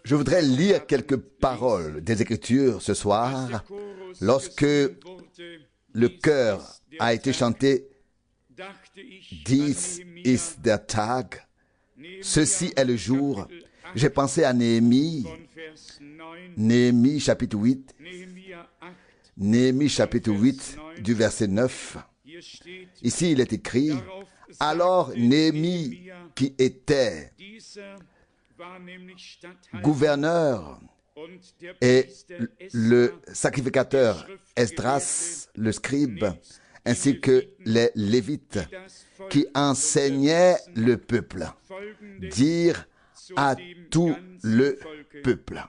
Je voudrais lire quelques paroles des Écritures ce soir. Lorsque le chœur a été chanté, Dies ist der Tag, ceci est le jour, j'ai pensé à Néhémie, Néhémie chapitre 8, Néhémie chapitre 8 du verset 9. Ici il est écrit, alors Néhémie qui était gouverneur et le sacrificateur Esdras, le scribe, ainsi que les Lévites qui enseignaient le peuple, dire à tout le peuple.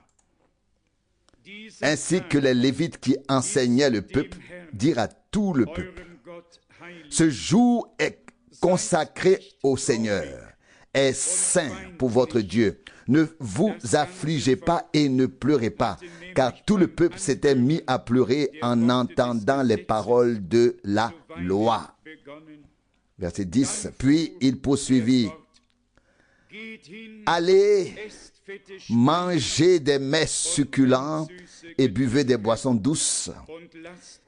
Ainsi que les Lévites qui enseignaient le peuple, dire à tout le peuple. Ce jour est consacré au Seigneur, est saint pour votre Dieu. Ne vous affligez pas et ne pleurez pas, car tout le peuple s'était mis à pleurer en entendant les paroles de la loi. Verset 10. Puis il poursuivit. Allez, mangez des mets succulents et buvez des boissons douces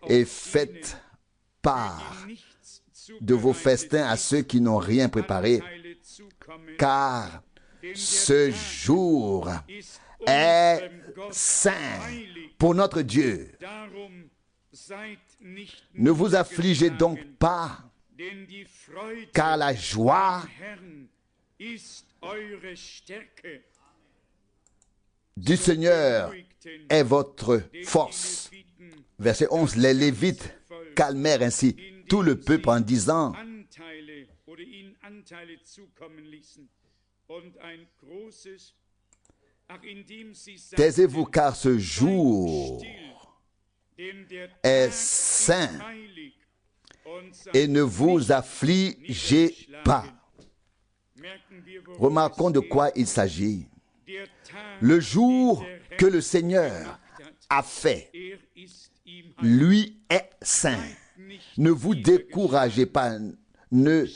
et faites part de vos festins à ceux qui n'ont rien préparé, car ce jour est saint pour notre Dieu. Ne vous affligez donc pas, car la joie du Seigneur est votre force. Verset 11. Les Lévites calmèrent ainsi tout le peuple en disant, taisez-vous car ce jour est saint et ne vous affligez pas. Remarquons de quoi il s'agit. Le jour que le Seigneur a fait, lui est saint. Ne vous découragez pas, ne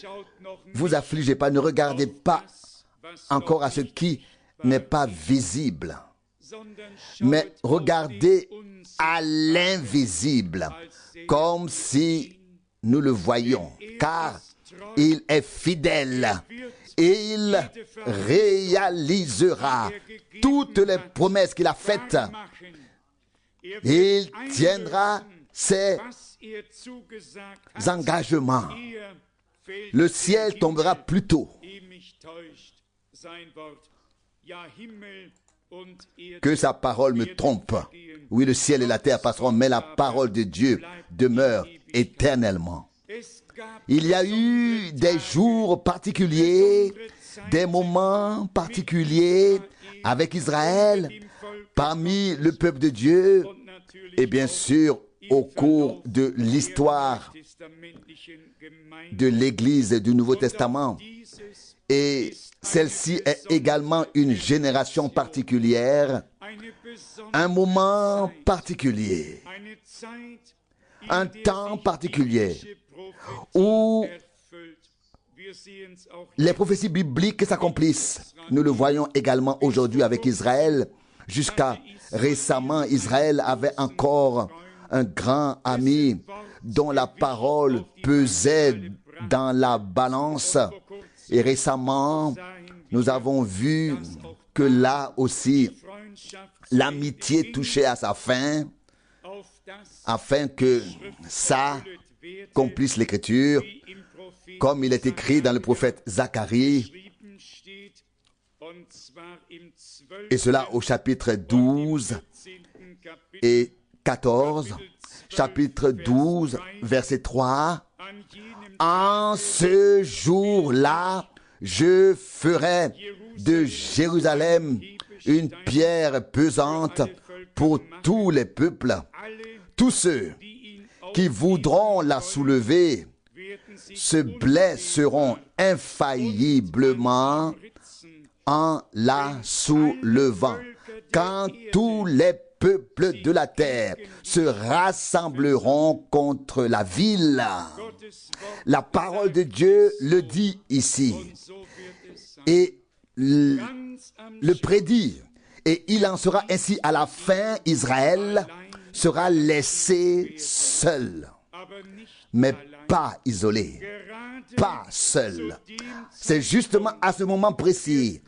vous affligez pas, ne regardez pas encore à ce qui n'est pas visible, mais regardez à l'invisible, comme si nous le voyions, car il est fidèle et il réalisera toutes les promesses qu'il a faites. Il tiendra ses engagements. Le ciel tombera plus tôt que sa parole me trompe. Oui, le ciel et la terre passeront, mais la parole de Dieu demeure éternellement. Il y a eu des jours particuliers, des moments particuliers avec Israël, parmi le peuple de Dieu, et bien sûr au cours de l'histoire de l'Église du Nouveau Testament. Et celle-ci est également une génération particulière, un moment particulier, un temps particulier où les prophéties bibliques s'accomplissent. Nous le voyons également aujourd'hui avec Israël. Jusqu'à récemment, Israël avait encore un grand ami dont la parole pesait dans la balance. Et récemment, nous avons vu que là aussi, l'amitié touchait à sa fin, afin que ça accomplisse l'Écriture, comme il est écrit dans le prophète Zacharie, et cela au chapitre 12 et 14, chapitre 12, verset 3. En ce jour-là, je ferai de Jérusalem une pierre pesante pour tous les peuples. Tous ceux qui voudront la soulever se blesseront infailliblement en la soulevant. Quand tous les peuples de la terre se rassembleront contre la ville. La parole de Dieu le dit ici. et le prédit. Et il en sera ainsi à la fin. Israël sera laissé seul, mais pas isolé, pas seul. C'est justement à ce moment précis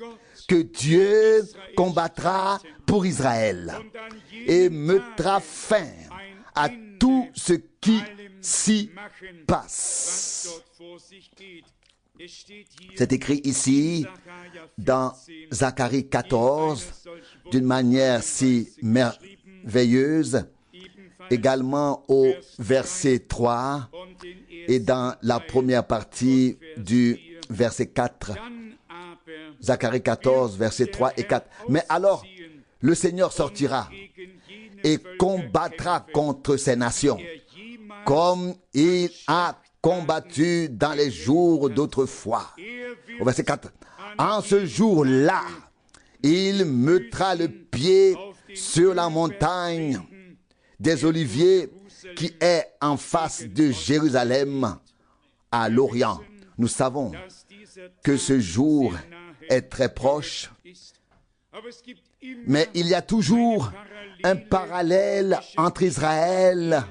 que Dieu combattra pour Israël et mettra fin à tout ce qui s'y passe. C'est écrit ici dans Zacharie 14 d'une manière si merveilleuse, également au verset 3 et dans la première partie du verset 4. Zacharie 14, verset 3 et 4. Mais alors, le Seigneur sortira et combattra contre ces nations, comme il a combattu dans les jours d'autrefois. Au verset 4. En ce jour-là, il mettra le pied sur la montagne des Oliviers qui est en face de Jérusalem à l'Orient. Nous savons que ce jour est très proche, mais il y a toujours un parallèle entre Israël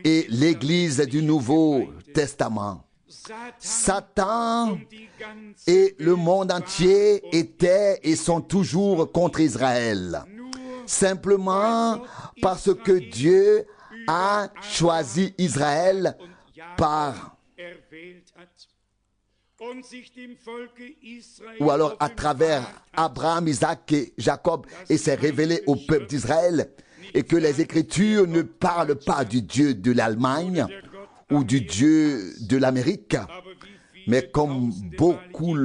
et l'Église du Nouveau Testament. Satan et le monde entier étaient et sont toujours contre Israël, simplement parce que Dieu a choisi Israël ou alors à travers Abraham, Isaac et Jacob, et s'est révélé au peuple d'Israël, et que les Écritures ne parlent pas du Dieu de l'Allemagne ou du Dieu de l'Amérique, mais comme beaucoup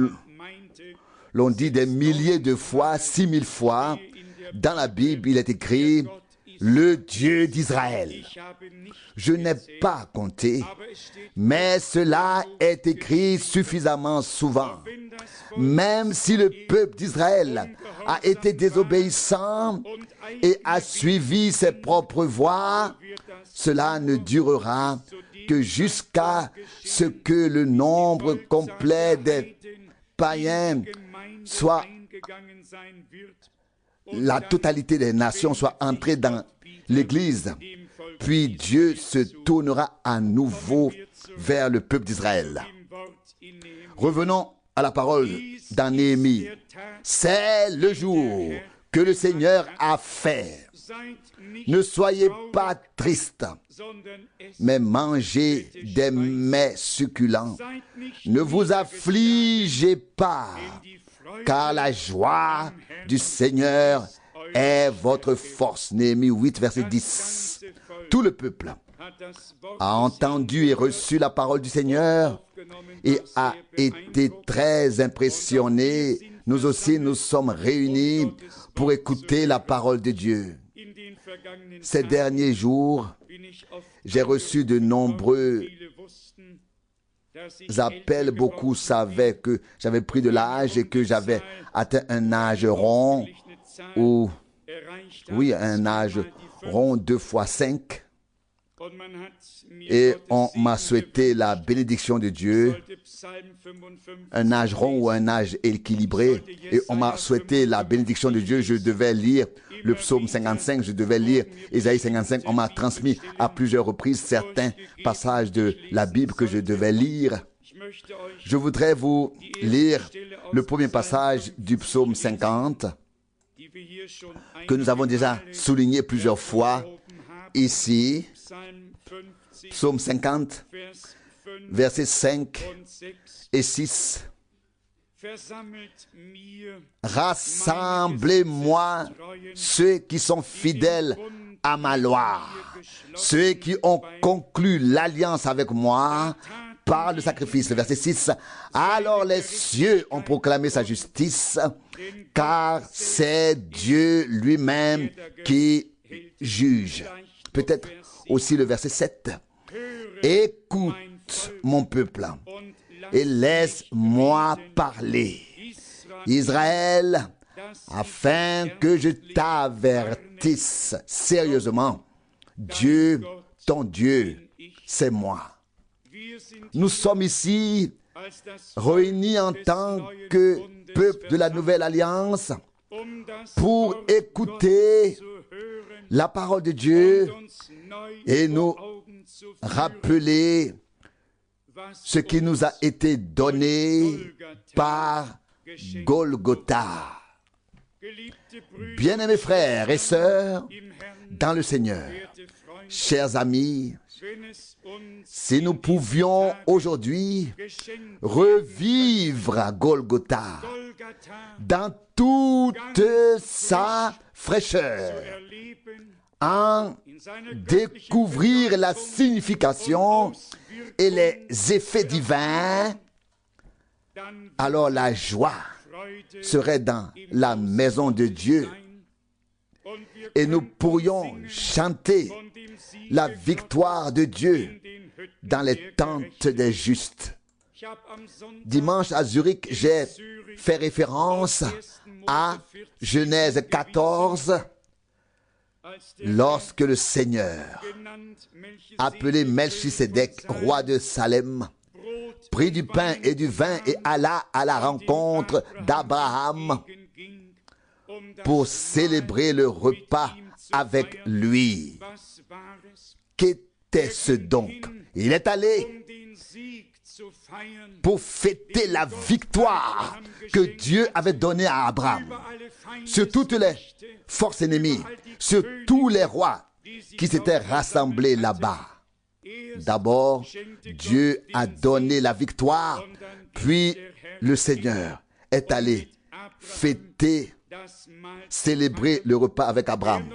l'ont dit des milliers de fois, 6000 fois, dans la Bible, il est écrit « Le Dieu d'Israël ». Je n'ai pas compté, mais cela est écrit suffisamment souvent. Même si le peuple d'Israël a été désobéissant et a suivi ses propres voies, cela ne durera que jusqu'à ce que le nombre complet des païens soit, la totalité des nations soit entrée dans l'Église. Puis Dieu se tournera à nouveau vers le peuple d'Israël. Revenons à la parole dans Néhémie. C'est le jour que le Seigneur a fait. Ne soyez pas tristes, mais mangez des mets succulents. Ne vous affligez pas, car la joie du Seigneur est votre force. Néhémie 8, verset 10. Tout le peuple a entendu et reçu la parole du Seigneur et a été très impressionné. Nous aussi, nous sommes réunis pour écouter la parole de Dieu. Ces derniers jours, j'ai reçu de nombreux appels. Beaucoup savaient que j'avais pris de l'âge et que j'avais atteint un âge rond, ou oui, un âge rond 2 fois 5. Et on m'a souhaité la bénédiction de Dieu, un âge rond ou un âge équilibré. Et on m'a souhaité la bénédiction de Dieu. Je devais lire le psaume 55, je devais lire Ésaïe 55. On m'a transmis à plusieurs reprises certains passages de la Bible que je devais lire. Je voudrais vous lire le premier passage du psaume 50 que nous avons déjà souligné plusieurs fois ici. Psaume 50, versets 5 et 6. Rassemblez-moi ceux qui sont fidèles à ma loi, ceux qui ont conclu l'alliance avec moi par le sacrifice. Le verset 6. Alors les cieux ont proclamé sa justice, car c'est Dieu lui-même qui juge. Peut-être aussi le verset 7. Écoute mon peuple et laisse-moi parler, Israël, afin que je t'avertisse sérieusement. Dieu, ton Dieu, c'est moi. Nous sommes ici réunis en tant que peuple de la nouvelle alliance pour écouter la parole de Dieu et nous rappeler ce qui nous a été donné par Golgotha. Bien-aimés frères et sœurs dans le Seigneur, chers amis, si nous pouvions aujourd'hui revivre Golgotha dans toute sa fraîcheur, en découvrir la signification et les effets divins, alors la joie serait dans la maison de Dieu et nous pourrions chanter la victoire de Dieu dans les tentes des justes. Dimanche à Zurich, j'ai fait référence à Genèse 14, lorsque le Seigneur, appelé Melchisédek, roi de Salem, prit du pain et du vin et alla à la rencontre d'Abraham pour célébrer le repas avec lui. Qu'était-ce donc? Il est allé pour fêter la victoire que Dieu avait donnée à Abraham sur toutes les forces ennemies, sur tous les rois qui s'étaient rassemblés là-bas. D'abord, Dieu a donné la victoire, puis le Seigneur est allé fêter, célébrer le repas avec Abraham.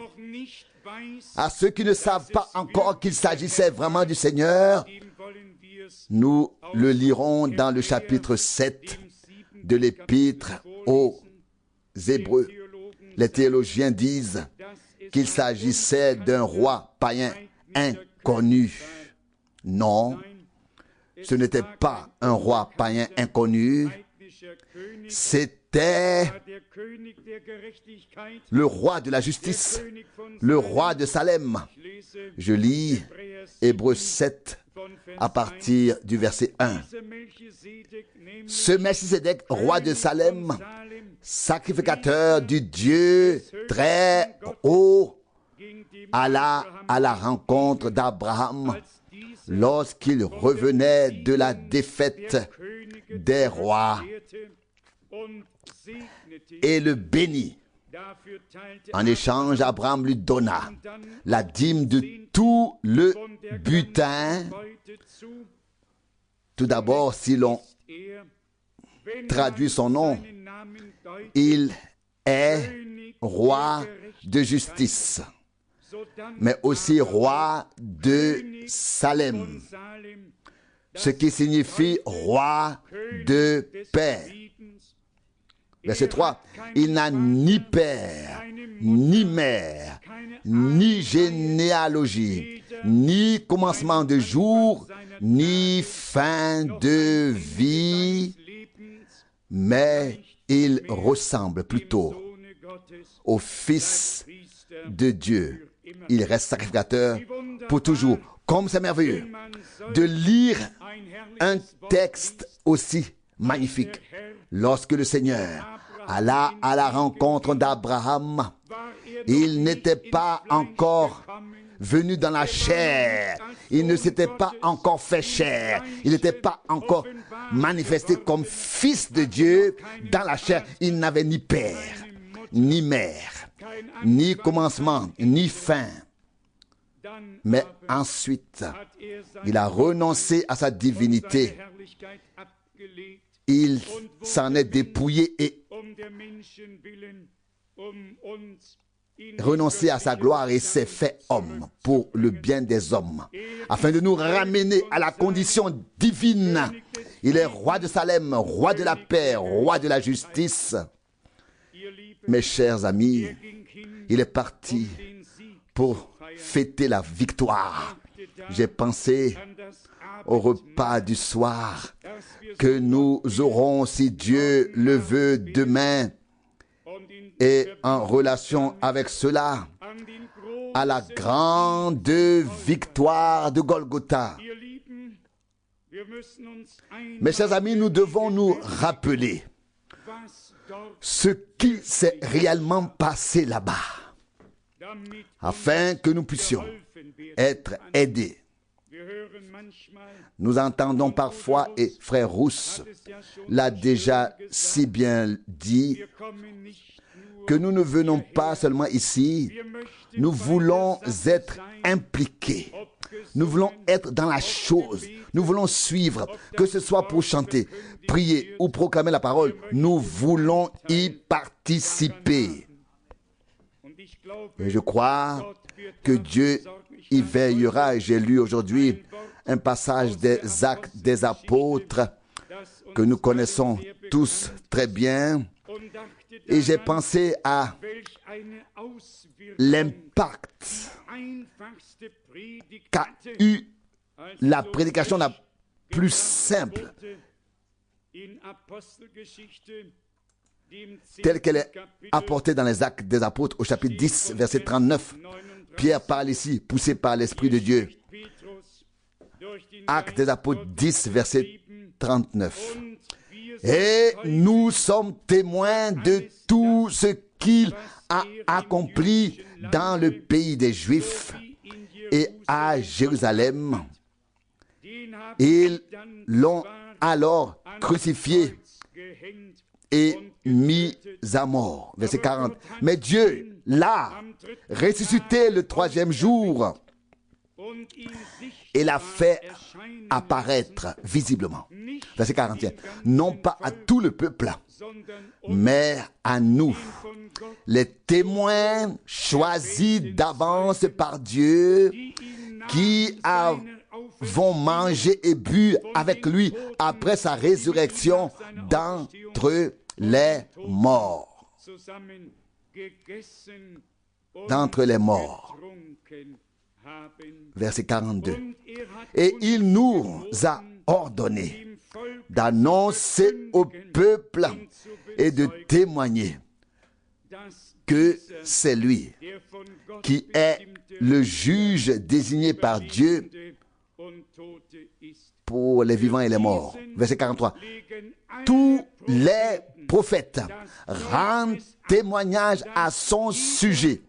À ceux qui ne savent pas encore qu'il s'agissait vraiment du Seigneur, nous le lirons dans le chapitre 7 de l'Épître aux Hébreux. Les théologiens disent qu'il s'agissait d'un roi païen inconnu. Non, ce n'était pas un roi païen inconnu, c'était le roi de la justice, le roi de Salem. Je lis Hébreux 7 à partir du verset 1. Ce Melchisédek, roi de Salem, sacrificateur du Dieu très haut, alla à la rencontre d'Abraham lorsqu'il revenait de la défaite des rois et le bénit. En échange, Abraham lui donna la dîme de tout le butin. Tout d'abord, si l'on traduit son nom, il est roi de justice, mais aussi roi de Salem, ce qui signifie roi de paix. Verset 3, il n'a ni père, ni mère, ni généalogie, ni commencement de jour, ni fin de vie, mais il ressemble plutôt au Fils de Dieu. Il reste sacrificateur pour toujours. Comme c'est merveilleux de lire un texte aussi magnifique. Lorsque le Seigneur alla à la rencontre d'Abraham, il n'était pas encore venu dans la chair. Il ne s'était pas encore fait chair. Il n'était pas encore manifesté comme fils de Dieu dans la chair. Il n'avait ni père, ni mère, ni commencement, ni fin. Mais ensuite, il a renoncé à sa divinité. Il s'en est dépouillé et renoncé à sa gloire et s'est fait homme pour le bien des hommes, afin de nous ramener à la condition divine. Il est roi de Salem, roi de la paix, roi de la justice. Mes chers amis, il est parti pour fêter la victoire. J'ai pensé au repas du soir que nous aurons, si Dieu le veut, demain, et en relation avec cela, à la grande victoire de Golgotha. Mes chers amis, nous devons nous rappeler ce qui s'est réellement passé là-bas, afin que nous puissions être aidés. Nous entendons parfois, et Frère Rousse l'a déjà si bien dit, que nous ne venons pas seulement ici, nous voulons être impliqués. Nous voulons être dans la chose. Nous voulons suivre, que ce soit pour chanter, prier ou proclamer la parole. Nous voulons y participer. Et je crois que Dieu y veillera. J'ai lu aujourd'hui un passage des Actes des Apôtres que nous connaissons tous très bien. Et j'ai pensé à l'impact qu'a eu la prédication la plus simple, telle qu'elle est apportée dans les Actes des Apôtres au chapitre 10, verset 39. Pierre parle ici, poussé par l'Esprit de Dieu. Actes des Apôtres 10, verset 39. Et nous sommes témoins de tout ce qu'il a accompli dans le pays des Juifs et à Jérusalem. Ils l'ont alors crucifié et mis à mort. Verset 40. Mais Dieu l'a ressuscité le troisième jour et l'a fait apparaître visiblement. Verset 41. Non pas à tout le peuple, mais à nous, les témoins choisis d'avance par Dieu, qui avons mangé et bu avec lui après sa résurrection d'entre les morts. D'entre les morts. Verset 42. Et il nous a ordonné d'annoncer au peuple et de témoigner que c'est lui qui est le juge désigné par Dieu pour les vivants et les morts. Verset 43. Tous les prophètes rendent témoignage à son sujet,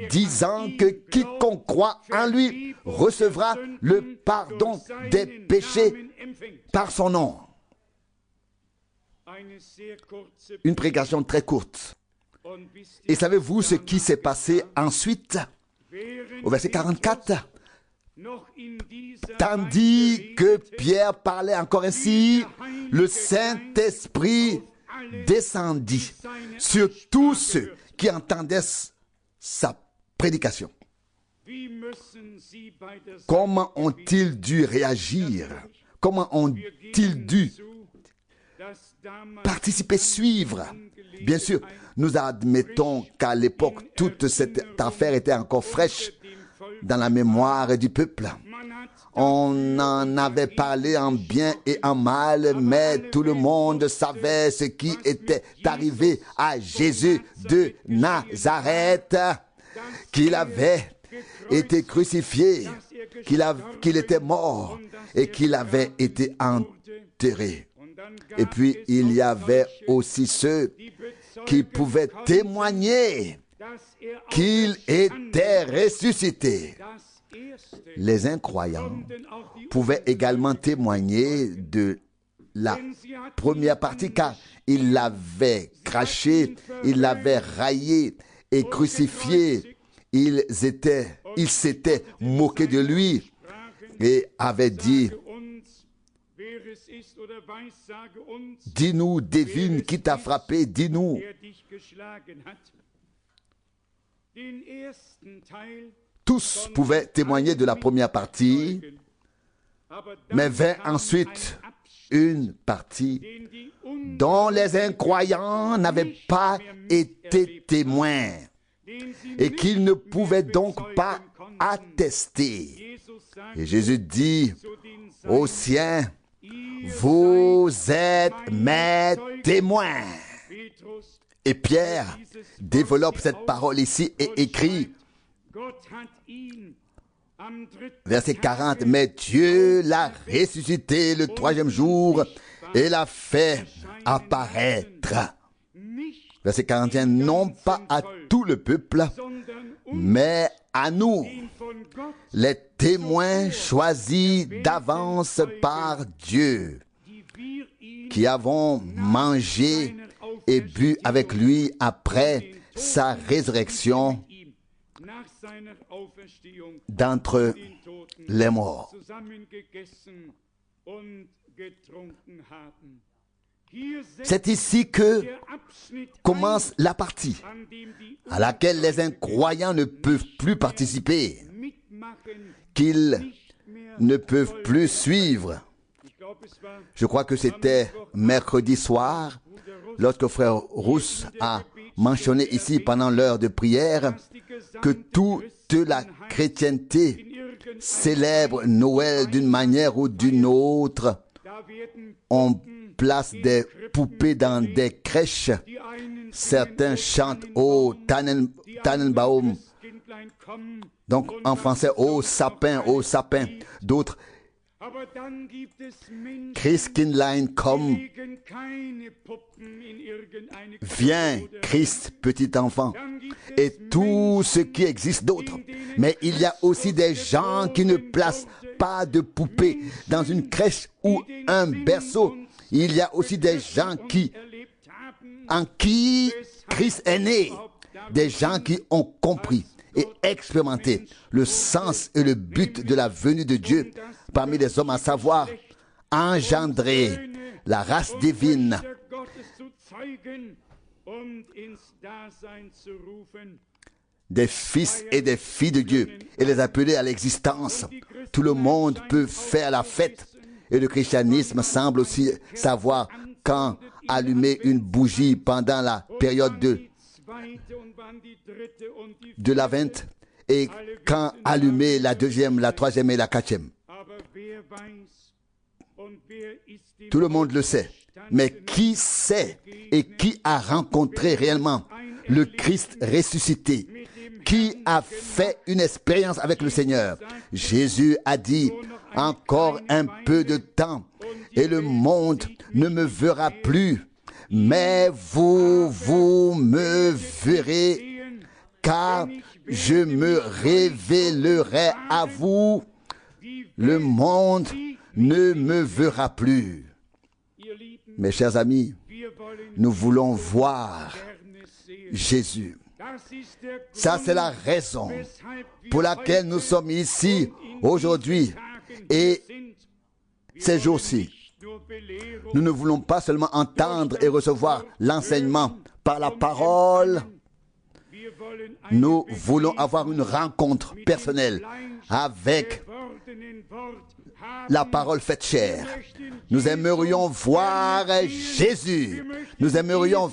disant que quiconque croit en lui recevra le pardon des péchés par son nom. Une prédication très courte. Et savez-vous ce qui s'est passé ensuite? Au verset 44. Tandis que Pierre parlait encore ainsi, le Saint-Esprit descendit sur tous ceux qui entendaient sa prédication. Comment ont-ils dû réagir? Comment ont-ils dû participer, suivre? Bien sûr, nous admettons qu'à l'époque, toute cette affaire était encore fraîche dans la mémoire du peuple. On en avait parlé en bien et en mal, mais tout le monde savait ce qui était arrivé à Jésus de Nazareth, qu'il avait été crucifié, qu'il était mort et qu'il avait été enterré. Et puis, il y avait aussi ceux qui pouvaient témoigner qu'il était ressuscité. Les incroyants pouvaient également témoigner de la première partie, car ils l'avaient craché, ils l'avaient raillé et crucifié. Ils s'étaient moqués de lui et avaient dit: dis-nous, devine qui t'a frappé, dis-nous. Tous pouvaient témoigner de la première partie, mais vint ensuite une partie dont les incroyants n'avaient pas été témoins et qu'ils ne pouvaient donc pas attester. Et Jésus dit aux siens: vous êtes mes témoins. Et Pierre développe cette parole ici et écrit: Verset 40, mais Dieu l'a ressuscité le troisième jour et l'a fait apparaître. Verset 41, non pas à tout le peuple, mais à nous, les témoins choisis d'avance par Dieu, qui avons mangé et bu avec lui après sa résurrection d'entre les morts. C'est ici que commence la partie à laquelle les incroyants ne peuvent plus participer, qu'ils ne peuvent plus suivre. Je crois que c'était mercredi soir, lorsque frère Rousse a mentionné ici pendant l'heure de prière que toute la chrétienté célèbre Noël d'une manière ou d'une autre. On place des poupées dans des crèches. Certains chantent au Tannenbaum. Donc en français, au sapin, au sapin. D'autres, Christkindlein, comme viens, Christ, petit enfant, et tout ce qui existe d'autre. Mais il y a aussi des gens qui ne placent pas de poupées dans une crèche ou un berceau. Il y a aussi des gens en qui Christ est né, des gens qui ont compris et expérimenté le sens et le but de la venue de Dieu parmi les hommes, à savoir engendrer la race divine des fils et des filles de Dieu et les appeler à l'existence. Tout le monde peut faire la fête et le christianisme semble aussi savoir quand allumer une bougie pendant la période de l'Avent et quand allumer la deuxième, la troisième et la quatrième. Tout le monde le sait. Mais qui sait et qui a rencontré réellement le Christ ressuscité? Qui a fait une expérience avec le Seigneur? Jésus a dit, encore un peu de temps et le monde ne me verra plus, mais vous me verrez, car je me révélerai à vous. Le monde ne me verra plus. Mes chers amis, nous voulons voir Jésus. Ça, c'est la raison pour laquelle nous sommes ici aujourd'hui et ces jours-ci. Nous ne voulons pas seulement entendre et recevoir l'enseignement par la parole. Nous voulons avoir une rencontre personnelle avec la parole faite chair. Nous aimerions voir Jésus. Nous aimerions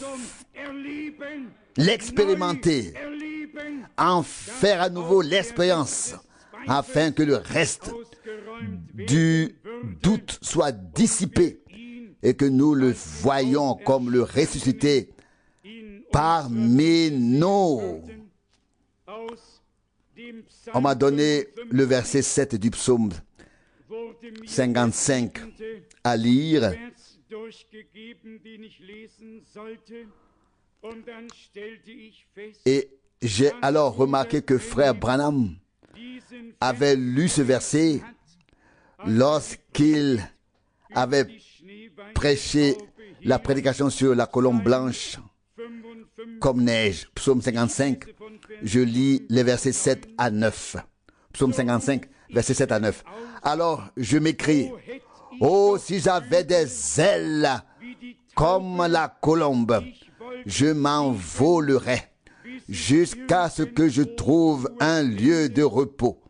l'expérimenter, en faire à nouveau l'expérience, afin que le reste du doute soit dissipé et que nous le voyions comme le ressuscité parmi nous. On m'a donné le verset 7 du psaume 55 à lire. Et j'ai alors remarqué que frère Branham avait lu ce verset lorsqu'il avait prêché la prédication sur la colombe blanche comme neige. Psaume 55, je lis les versets 7 à 9. Psaume 55, versets 7 à 9. Alors je m'écrie, oh, si j'avais des ailes comme la colombe, je m'envolerais jusqu'à ce que je trouve un lieu de repos.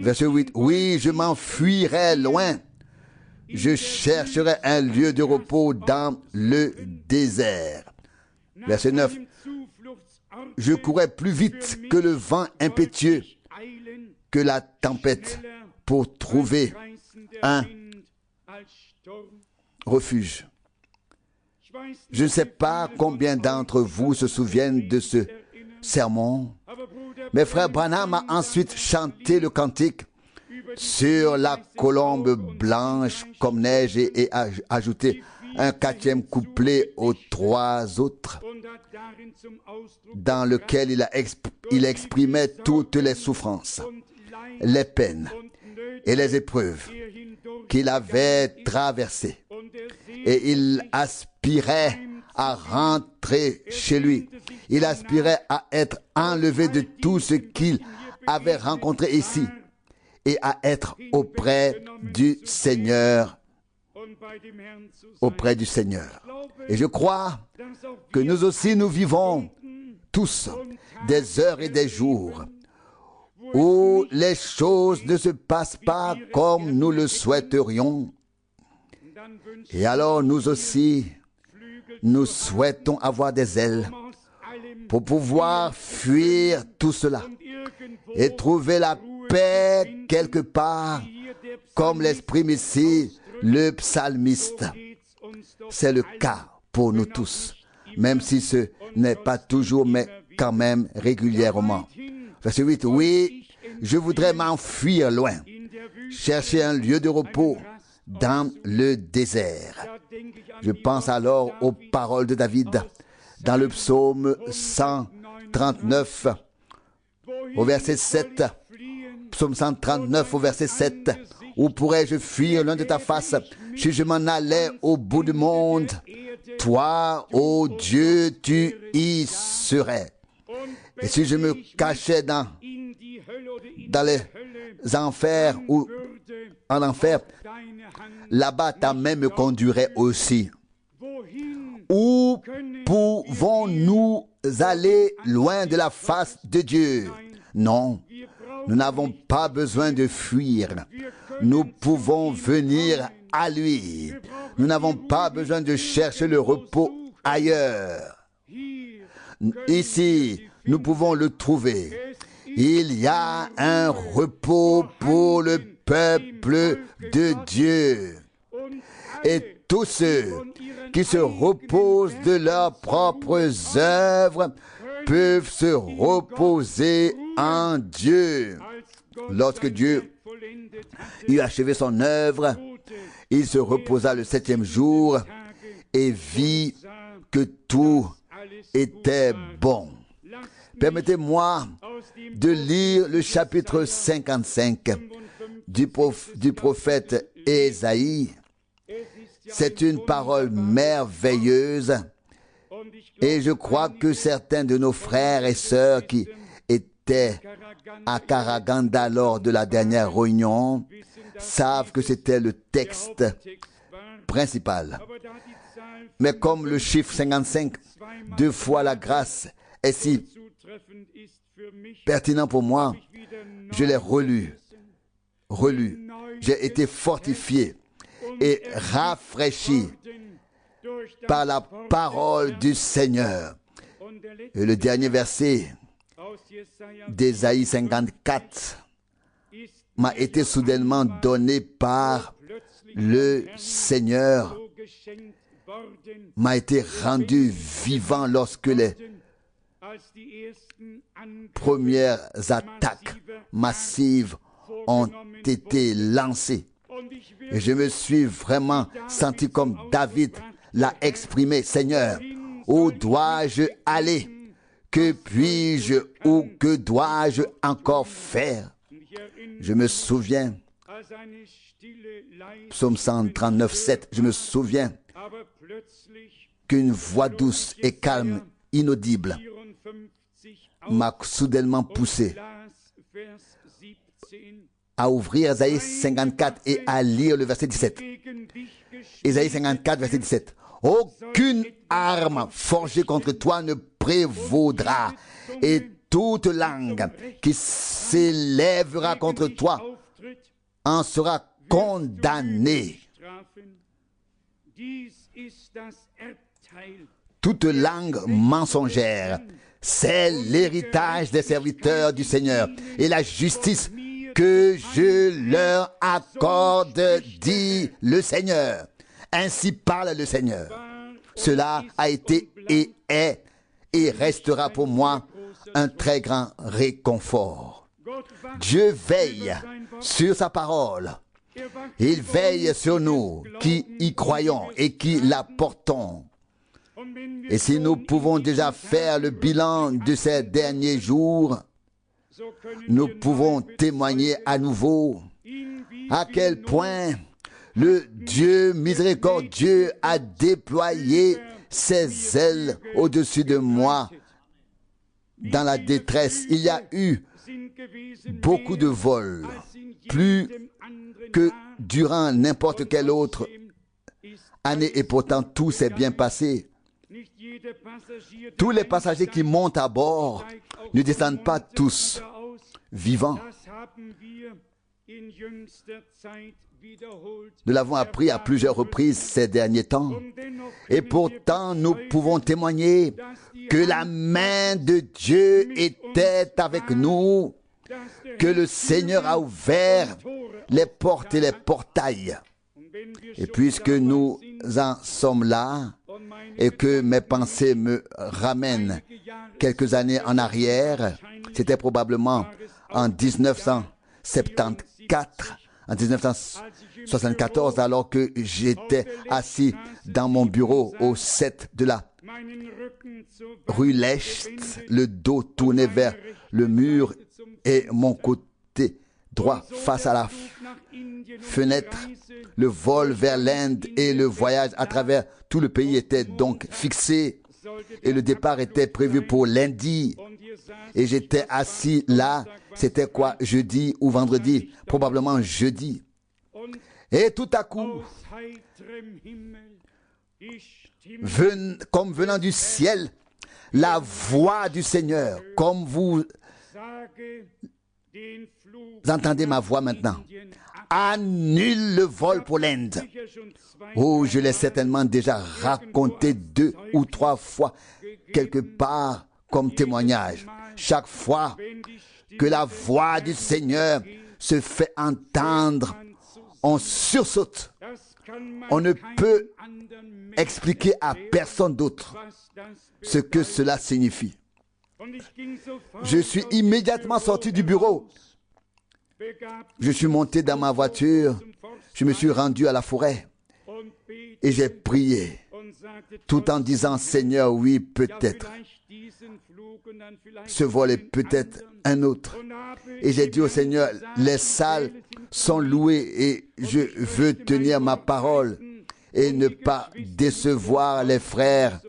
Verset 8, oui, je m'enfuirais loin. Je chercherai un lieu de repos dans le désert. Verset 9, je courais plus vite que le vent impétueux, que la tempête, pour trouver un refuge. Je ne sais pas combien d'entre vous se souviennent de ce sermon, Mais frère Branham a ensuite chanté le cantique sur la colombe blanche comme neige et a ajouté un quatrième couplet aux trois autres, dans lequel il exprimait toutes les souffrances, les peines et les épreuves qu'il avait traversées. Et il aspirait à rentrer chez lui. Il aspirait à être enlevé de tout ce qu'il avait rencontré ici et à être auprès du Seigneur. Auprès du Seigneur. Et je crois que nous aussi, nous vivons tous des heures et des jours où les choses ne se passent pas comme nous le souhaiterions. Et alors nous aussi, nous souhaitons avoir des ailes pour pouvoir fuir tout cela et trouver la paix quelque part, comme l'exprime ici le psalmiste. C'est le cas pour nous tous, même si ce n'est pas toujours, mais quand même régulièrement. Verset 8, oui, je voudrais m'enfuir loin, chercher un lieu de repos dans le désert. Je pense alors aux paroles de David dans le psaume 139 au verset 7. Psaume 139 au verset 7. Où pourrais-je fuir loin de ta face si je m'en allais au bout du monde? Toi, ô Dieu, tu y serais. Et si je me cachais dans les enfers ou en enfer, là-bas ta main me conduirait aussi. Où pouvons-nous aller loin de la face de Dieu? Non, nous n'avons pas besoin de fuir. Nous pouvons venir à lui. Nous n'avons pas besoin de chercher le repos ailleurs. Ici, nous pouvons le trouver. Il y a un repos pour le peuple de Dieu. Et tous ceux qui se reposent de leurs propres œuvres peuvent se reposer en Dieu. Lorsque Dieu eut achevé son œuvre, il se reposa le septième jour et vit que tout était bon. Permettez-moi de lire le chapitre 55 du prophète Ésaïe. C'est une parole merveilleuse et je crois que certains de nos frères et sœurs qui étaient à Karaganda lors de la dernière réunion savent que c'était le texte principal. Mais comme le chiffre 55, 2 fois la grâce, est si pertinent pour moi, je l'ai relu. J'ai été fortifié et rafraîchi par la parole du Seigneur. Et le dernier verset d'Ésaïe 54 m'a été soudainement donné par le Seigneur, m'a été rendu vivant lorsque les premières attaques massives ont été lancées. Et je me suis vraiment senti comme David l'a exprimé. Seigneur, où dois-je aller? Que puis-je ou que dois-je encore faire? Je me souviens, psaume 139, 7, je me souviens qu'une voix douce et calme, inaudible, m'a soudainement poussé à ouvrir Ésaïe 54 et à lire le verset 17. Ésaïe 54, verset 17. Aucune arme forgée contre toi ne prévaudra, et toute langue qui s'élèvera contre toi en sera condamnée. Toute langue mensongère, c'est l'héritage des serviteurs du Seigneur et la justice que je leur accorde, dit le Seigneur. Ainsi parle le Seigneur. Cela a été et est et restera pour moi un très grand réconfort. Dieu veille sur sa parole. Il veille sur nous qui y croyons et qui la portons. Et si nous pouvons déjà faire le bilan de ces derniers jours, nous pouvons témoigner à nouveau à quel point le Dieu miséricordieux a déployé ses ailes au-dessus de moi dans la détresse. Il y a eu beaucoup de vols, plus que durant n'importe quelle autre année, et pourtant tout s'est bien passé. Tous les passagers qui montent à bord ne descendent pas tous vivants. Nous l'avons appris à plusieurs reprises ces derniers temps. Et pourtant, nous pouvons témoigner que la main de Dieu était avec nous, que le Seigneur a ouvert les portes et les portails. Et puisque nous en sommes là, et que mes pensées me ramènent quelques années en arrière, c'était probablement en 1974, alors que j'étais assis dans mon bureau au 7 de la rue Lecht, le dos tourné vers le mur et mon côté droit face à la fenêtre. Le vol vers l'Inde et le voyage à travers tout le pays étaient donc fixés et le départ était prévu pour lundi. Et j'étais assis là, c'était quoi, jeudi ou vendredi? Probablement jeudi. Et tout à coup, comme venant du ciel, la voix du Seigneur, comme vous entendez ma voix maintenant, annule le vol pour l'Inde. Oh, je l'ai certainement déjà raconté 2 ou 3 fois quelque part comme témoignage. Chaque fois que la voix du Seigneur se fait entendre, on sursaute. On ne peut expliquer à personne d'autre ce que cela signifie. Je suis immédiatement sorti du bureau. Je suis monté dans ma voiture, je me suis rendu à la forêt et j'ai prié tout en disant, Seigneur, oui, peut-être ce vol est peut-être un autre. Et j'ai dit au Seigneur, les salles sont louées et je veux tenir ma parole et ne pas décevoir les frères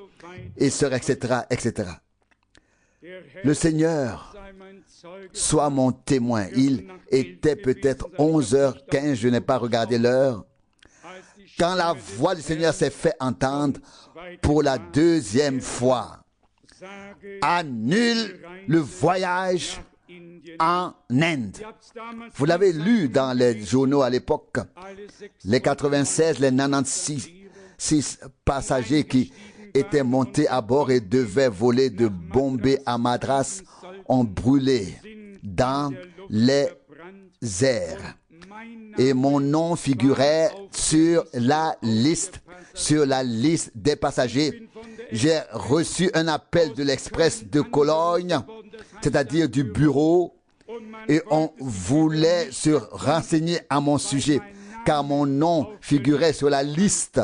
et sœurs, etc., etc. Le Seigneur soit mon témoin. Il était peut-être 11h15, je n'ai pas regardé l'heure, quand la voix du Seigneur s'est fait entendre pour la 2e fois. Annule le voyage en Inde. Vous l'avez lu dans les journaux à l'époque. Les 96, les 96 passagers qui étaient montés à bord et devaient voler de Bombay à Madras ont brûlé dans les airs. Et mon nom figurait sur la liste des passagers. J'ai reçu un appel de l'Express de Cologne, c'est-à-dire du bureau, et on voulait se renseigner à mon sujet, car mon nom figurait sur la liste.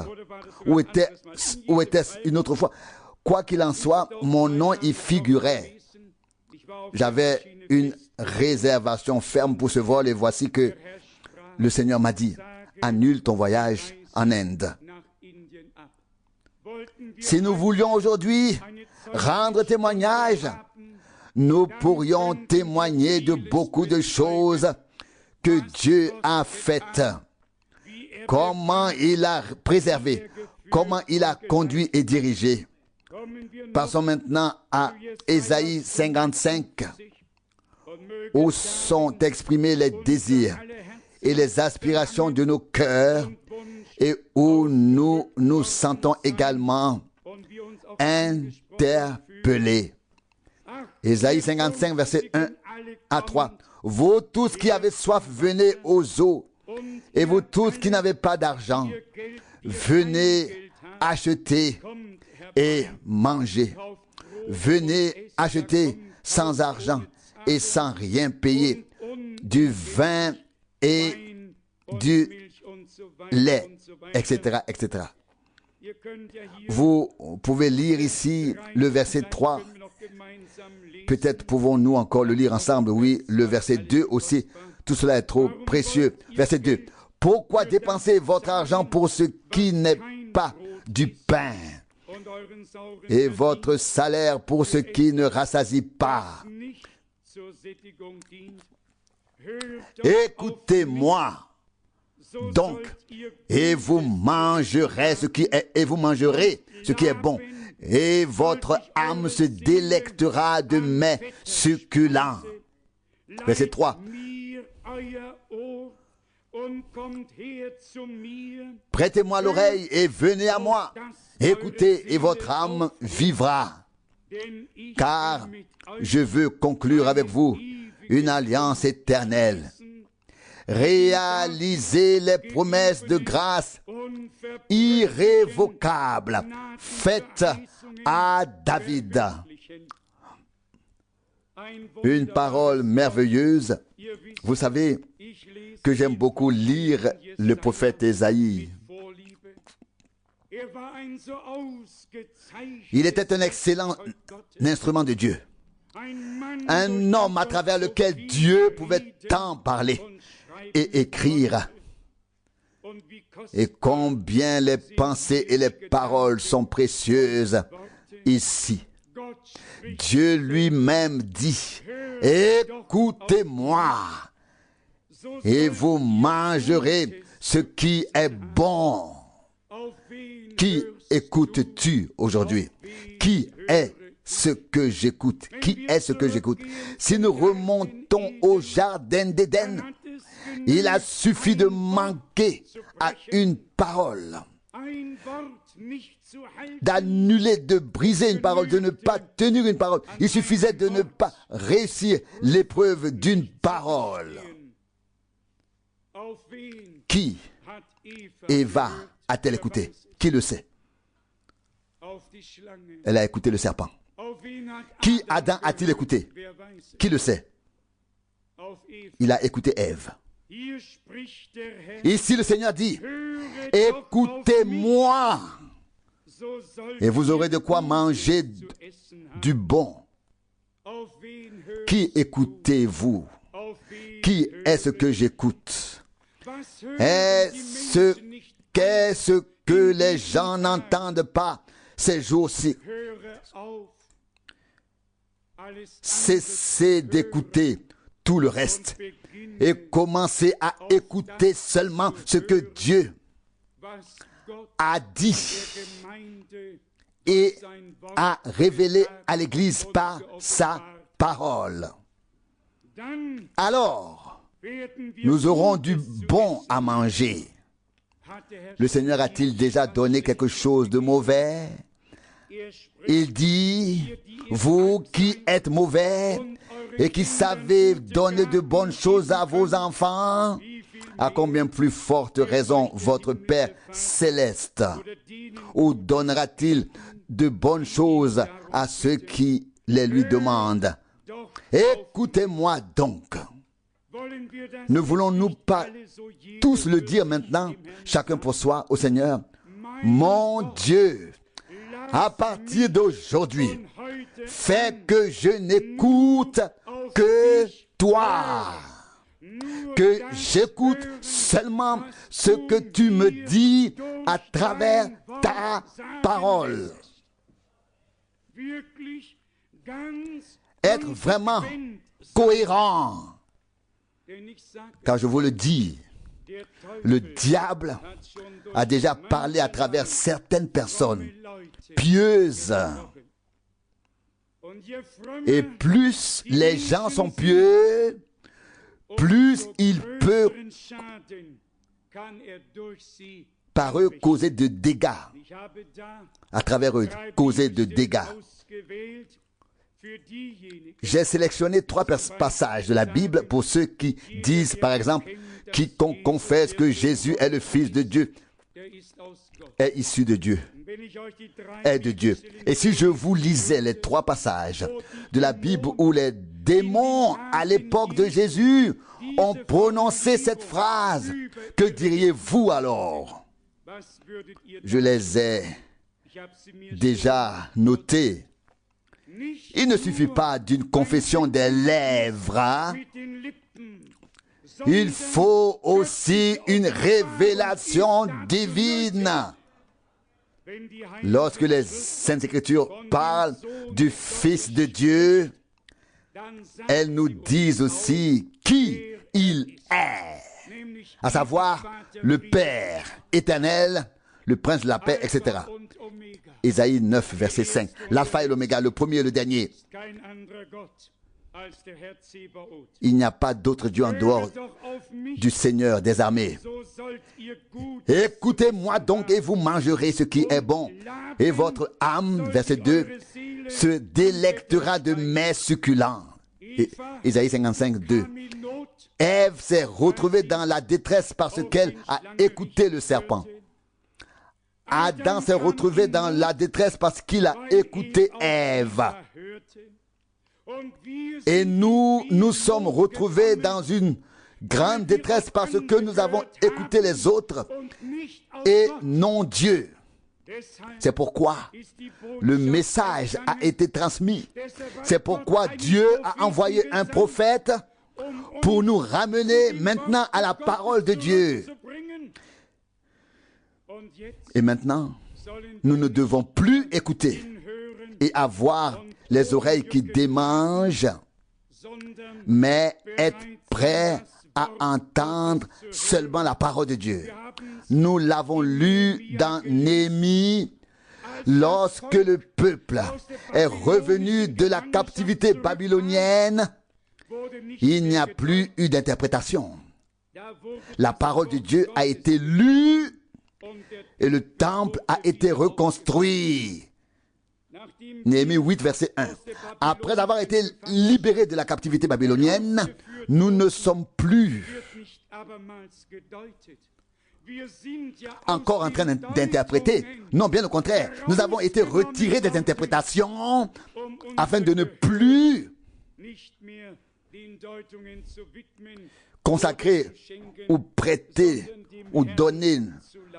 Où était-ce une autre fois? Quoi qu'il en soit, mon nom y figurait. J'avais une réservation ferme pour ce vol et voici que le Seigneur m'a dit, annule ton voyage en Inde. Si nous voulions aujourd'hui rendre témoignage, nous pourrions témoigner de beaucoup de choses que Dieu a faites. Comment il a préservé, comment il a conduit et dirigé. Passons maintenant à Ésaïe 55, où sont exprimés les désirs et les aspirations de nos cœurs et où nous nous sentons également interpellés. Ésaïe 55, versets 1 à 3. Vous tous qui avez soif, venez aux eaux. Et vous tous qui n'avez pas d'argent, venez acheter et manger. Venez acheter sans argent et sans rien payer, du vin et du lait, etc., etc. Vous pouvez lire ici le verset 3. Peut-être pouvons-nous encore le lire ensemble. Oui, le verset 2 aussi. Tout cela est trop précieux. Verset 2. Pourquoi dépenser votre argent pour ce qui n'est pas du pain et votre salaire pour ce qui ne rassasie pas? Écoutez-moi donc, et vous mangerez ce qui est bon, et votre âme se délectera de mets succulents. Verset 3. Prêtez-moi l'oreille et venez à moi. Écoutez et votre âme vivra. Car je veux conclure avec vous une alliance éternelle. Réalisez les promesses de grâce irrévocables faites à David. Une parole merveilleuse. Vous savez que j'aime beaucoup lire le prophète Ésaïe. Il était un excellent instrument de Dieu. Un homme à travers lequel Dieu pouvait tant parler et écrire. Et combien les pensées et les paroles sont précieuses ici. Dieu lui-même dit, écoutez-moi et vous mangerez ce qui est bon. Qui écoutes-tu aujourd'hui? Qui est ce que j'écoute? Qui est ce que j'écoute? Si nous remontons au jardin d'Éden, il a suffi de manquer à une parole, d'annuler, de briser une parole, de ne pas tenir une parole. Il suffisait de ne pas réussir l'épreuve d'une parole. Qui Eva a-t-elle écouté? Qui le sait? Elle a écouté le serpent. Qui Adam a-t-il écouté? Qui le sait? Il a écouté Ève. Ici le Seigneur dit, écoutez-moi et vous aurez de quoi manger du bon. Qui écoutez-vous? Qui est-ce que j'écoute? Qu'est-ce que les gens n'entendent pas ces jours-ci? Cessez d'écouter tout le reste et commencez à écouter seulement ce que Dieu a dit et a révélé à l'Église par sa parole. Alors, nous aurons du bon à manger. Le Seigneur a-t-il déjà donné quelque chose de mauvais? Il dit, vous qui êtes mauvais et qui savez donner de bonnes choses à vos enfants, à combien plus forte raison votre Père céleste ou donnera-t-il de bonnes choses à ceux qui les lui demandent? Écoutez-moi donc. Ne voulons-nous pas tous le dire maintenant, chacun pour soi, au Seigneur? Mon Dieu, à partir d'aujourd'hui, fais que je n'écoute que toi, que j'écoute seulement ce que tu me dis à travers ta parole. Être vraiment cohérent. Car je vous le dis, le diable a déjà parlé à travers certaines personnes pieuses. Et plus les gens sont pieux, plus il peut par eux causer de dégâts. À travers eux, causer de dégâts. J'ai sélectionné 3 passages de la Bible pour ceux qui disent, par exemple, quiconque confesse que Jésus est le Fils de Dieu est issu de Dieu, est de Dieu. Et si je vous lisais les 3 passages de la Bible où les démons à l'époque de Jésus ont prononcé cette phrase, que diriez-vous alors? Je les ai déjà notés. Il ne suffit pas d'une confession des lèvres, hein? Il faut aussi une révélation divine. Lorsque les Saintes Écritures parlent du Fils de Dieu, elles nous disent aussi qui il est, à savoir le Père éternel, le Prince de la paix, etc. Ésaïe 9, verset 5. L'alpha et l'oméga, le premier et le dernier. Il n'y a pas d'autre Dieu en dehors du Seigneur des armées. Écoutez-moi donc et vous mangerez ce qui est bon. Et votre âme, verset 2, se délectera de mets succulents. Ésaïe 55, 2. Ève s'est retrouvée dans la détresse parce qu'elle a écouté le serpent. Adam s'est retrouvé dans la détresse parce qu'il a écouté Ève. Et nous sommes retrouvés dans une grande détresse parce que nous avons écouté les autres et non Dieu. C'est pourquoi le message a été transmis. C'est pourquoi Dieu a envoyé un prophète pour nous ramener maintenant à la parole de Dieu. Et maintenant, nous ne devons plus écouter et avoir les oreilles qui démangent, mais être prêts à entendre seulement la parole de Dieu. Nous l'avons lu dans Néhémie, lorsque le peuple est revenu de la captivité babylonienne, il n'y a plus eu d'interprétation. La parole de Dieu a été lue et le temple a été reconstruit. Néhémie 8, verset 1. Après avoir été libérés de la captivité babylonienne, nous ne sommes plus encore en train d'interpréter. Non, bien au contraire. Nous avons été retirés des interprétations afin de ne plus consacrer ou prêter ou donner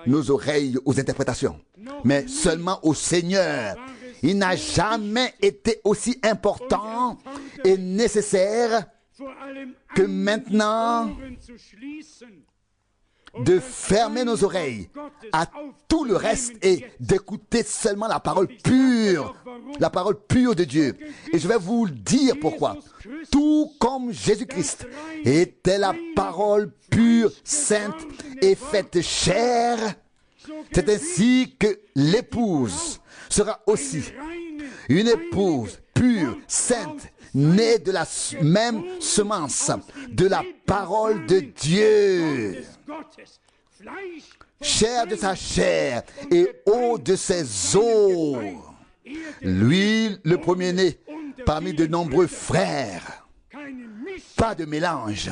nos oreilles aux interprétations, mais seulement au Seigneur. Il n'a jamais été aussi important et nécessaire que maintenant de fermer nos oreilles à tout le reste et d'écouter seulement la parole pure de Dieu. Et je vais vous dire pourquoi. Tout comme Jésus-Christ était la parole pure, sainte et faite chair, c'est ainsi que l'épouse sera aussi une épouse pure, sainte, née de la même semence, de la parole de Dieu. Chair de sa chair et eau de ses eaux. Lui, le premier-né, parmi de nombreux frères. Pas de mélange.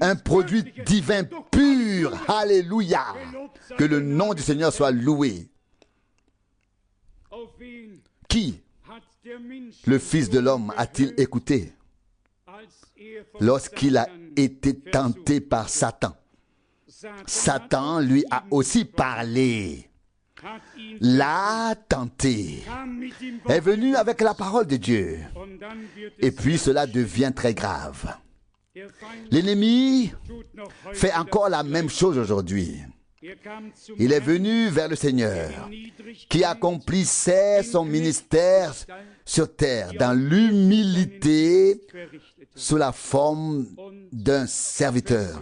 Un produit divin pur. Alléluia. Que le nom du Seigneur soit loué. Qui le Fils de l'homme a-t-il écouté lorsqu'il a été tenté par Satan? Satan lui a aussi parlé, l'a tenté, est venu avec la parole de Dieu. Et puis cela devient très grave. L'ennemi fait encore la même chose aujourd'hui. Il est venu vers le Seigneur, qui accomplissait son ministère sur terre dans l'humilité sous la forme d'un serviteur,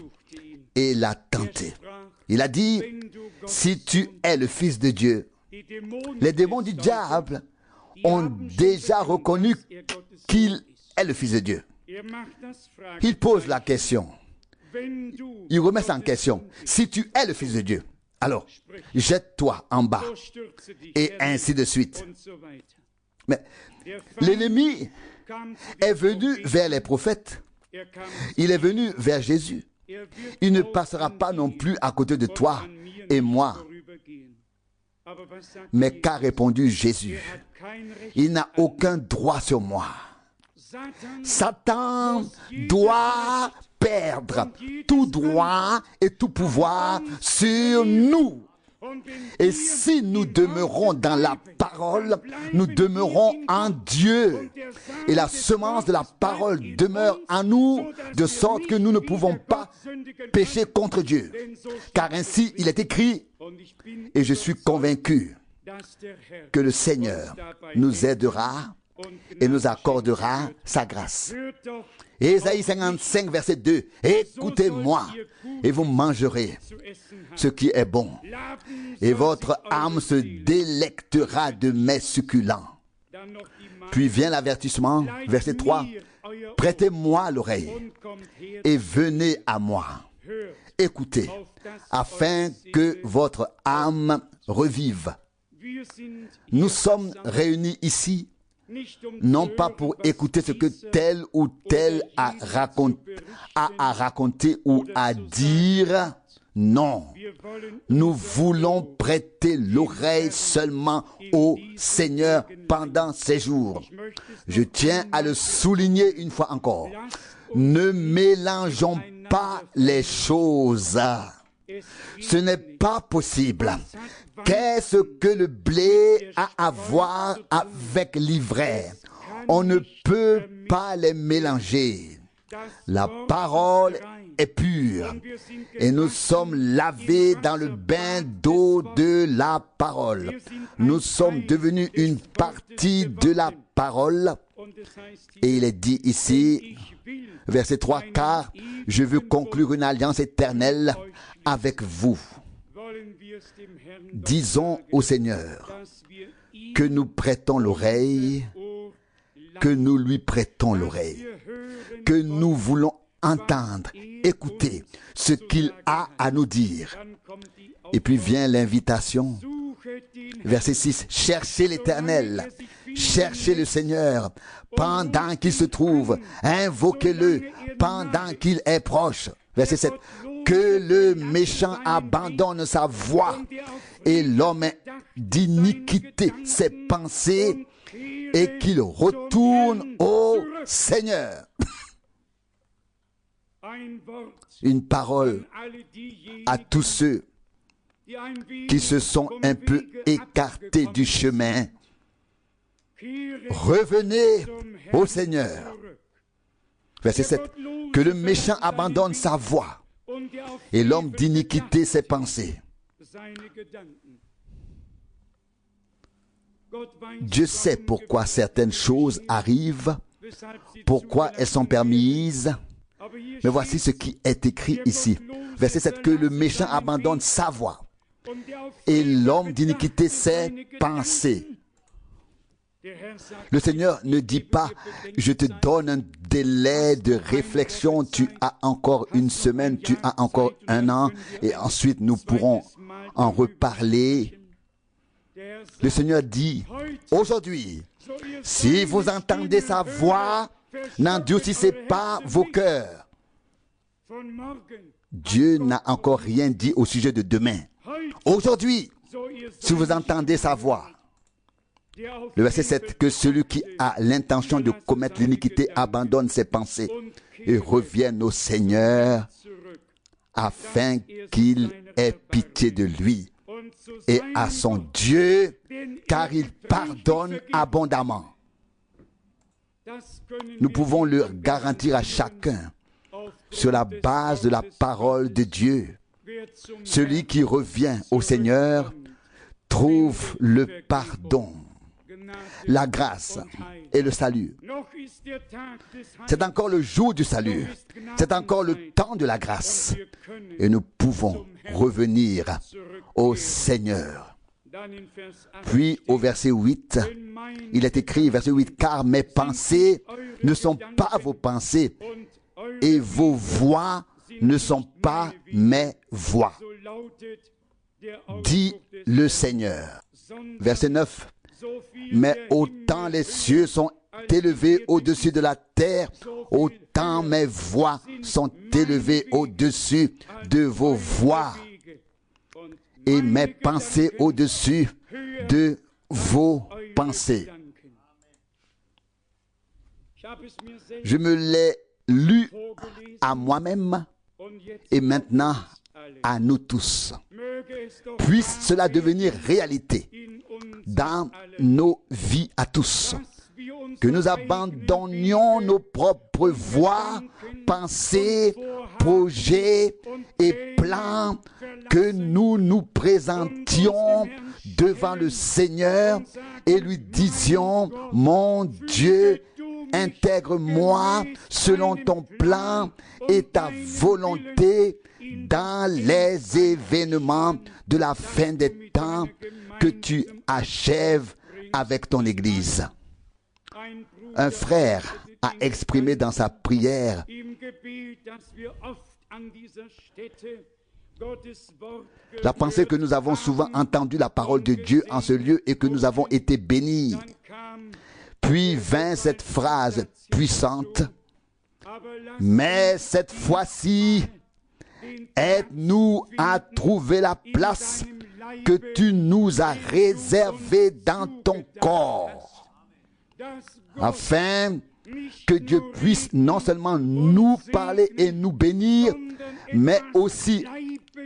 et l'a tenté. Il a dit, si tu es le Fils de Dieu, les démons du diable ont déjà reconnu qu'il est le Fils de Dieu. Il pose la question. Il remet ça en question. Si tu es le Fils de Dieu, alors jette-toi en bas. Et ainsi de suite. Mais l'ennemi est venu vers les prophètes. Il est venu vers Jésus. Il ne passera pas non plus à côté de toi et moi Mais qu'a répondu Jésus? Il n'a aucun droit sur moi. Satan doit perdre tout droit et tout pouvoir sur nous. Et si nous demeurons dans la parole, nous demeurons en Dieu. Et la semence de la parole demeure en nous, de sorte que nous ne pouvons pas pécher contre Dieu. Car ainsi il est écrit, et je suis convaincu que le Seigneur nous aidera et nous accordera sa grâce. Ésaïe 55, verset 2. Écoutez-moi et vous mangerez ce qui est bon, et votre âme se délectera de mets succulents. Puis vient l'avertissement, verset 3. Prêtez-moi l'oreille et venez à moi. Écoutez, afin que votre âme revive. Nous sommes réunis ici non pas pour écouter ce que tel ou tel a à raconter ou à dire. Non, nous voulons prêter l'oreille seulement au Seigneur pendant ces jours. Je tiens à le souligner une fois encore. Ne mélangeons pas les choses. Ce n'est pas possible. Qu'est-ce que le blé a à voir avec l'ivraie? On ne peut pas les mélanger. La parole est pure et nous sommes lavés dans le bain d'eau de la parole. Nous sommes devenus une partie de la parole. Et il est dit ici, verset 3, car je veux conclure une alliance éternelle avec vous. Disons au Seigneur que nous prêtons l'oreille, que nous lui prêtons l'oreille, que nous voulons entendre, écouter ce qu'il a à nous dire. Et puis vient l'invitation. Verset 6, cherchez l'Éternel, cherchez le Seigneur pendant qu'il se trouve, invoquez-le pendant qu'il est proche. Verset 7, que le méchant abandonne sa voie et l'homme d'iniquité ses pensées et qu'il retourne au Seigneur. Une parole à tous ceux qui se sont un peu écartés du chemin. Revenez au Seigneur. Verset 7. Que le méchant abandonne sa voie et l'homme d'iniquité ses pensées. Dieu sait pourquoi certaines choses arrivent, pourquoi elles sont permises. Mais voici ce qui est écrit ici. Verset 7. Que le méchant abandonne sa voie et l'homme d'iniquité ses pensées. Le Seigneur ne dit pas, je te donne un délai de réflexion, tu as encore une semaine, tu as encore un an, et ensuite nous pourrons en reparler. Le Seigneur dit, aujourd'hui, si vous entendez sa voix, n'endurcissez pas vos cœurs. Dieu n'a encore rien dit au sujet de demain. Aujourd'hui, si vous entendez sa voix, le verset 7, que celui qui a l'intention de commettre l'iniquité abandonne ses pensées et revienne au Seigneur afin qu'il ait pitié de lui et à son Dieu, car il pardonne abondamment. Nous pouvons le garantir à chacun sur la base de la parole de Dieu. Celui qui revient au Seigneur trouve le pardon, la grâce et le salut. C'est encore le jour du salut. C'est encore le temps de la grâce. Et nous pouvons revenir au Seigneur. Puis au verset 8, il est écrit, verset 8, car mes pensées ne sont pas vos pensées et vos voix ne sont pas mes voix, dit le Seigneur. Verset 9. Mais autant les cieux sont élevés au-dessus de la terre, autant mes voix sont élevées au-dessus de vos voix. et mes pensées au-dessus de vos pensées. Je me l'ai lu à moi-même et maintenant à nous tous. Puisse cela devenir réalité dans nos vies à tous. Que nous abandonnions nos propres voies, pensées, projets et plans, que nous nous présentions devant le Seigneur et lui disions: mon Dieu, intègre-moi selon ton plan et ta volonté dans les événements de la fin des temps que tu achèves avec ton Église. Un frère a exprimé dans sa prière la pensée que nous avons souvent entendu la parole de Dieu en ce lieu et que nous avons été bénis. Puis vint cette phrase puissante: mais cette fois-ci, aide-nous à trouver la place que tu nous as réservée dans ton corps, afin que Dieu puisse non seulement nous parler et nous bénir, mais aussi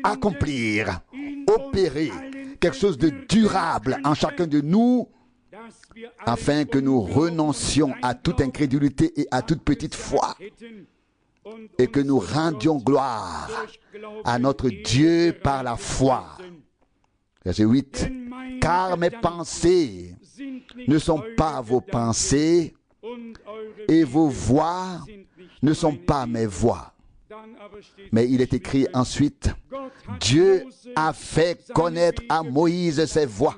accomplir, opérer quelque chose de durable en chacun de nous, afin que nous renoncions à toute incrédulité et à toute petite foi, et que nous rendions gloire à notre Dieu par la foi. Verset 8. Car mes pensées ne sont pas vos pensées, et vos voix ne sont pas mes voix. Mais il est écrit ensuite: Dieu a fait connaître à Moïse ses voies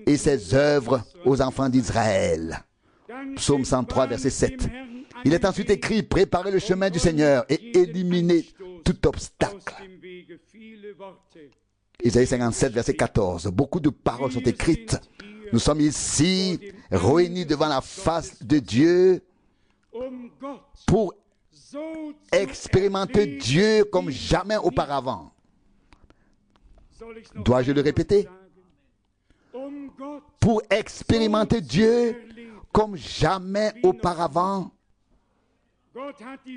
et ses œuvres aux enfants d'Israël. Psaume 103, verset 7. Il est ensuite écrit: préparez le chemin du Seigneur et éliminez tout obstacle. Isaïe 57, verset 14. Beaucoup de paroles sont écrites. Nous sommes ici, réunis devant la face de Dieu, pour expérimenter Dieu comme jamais auparavant. Dois-je le répéter? Pour expérimenter Dieu comme jamais auparavant.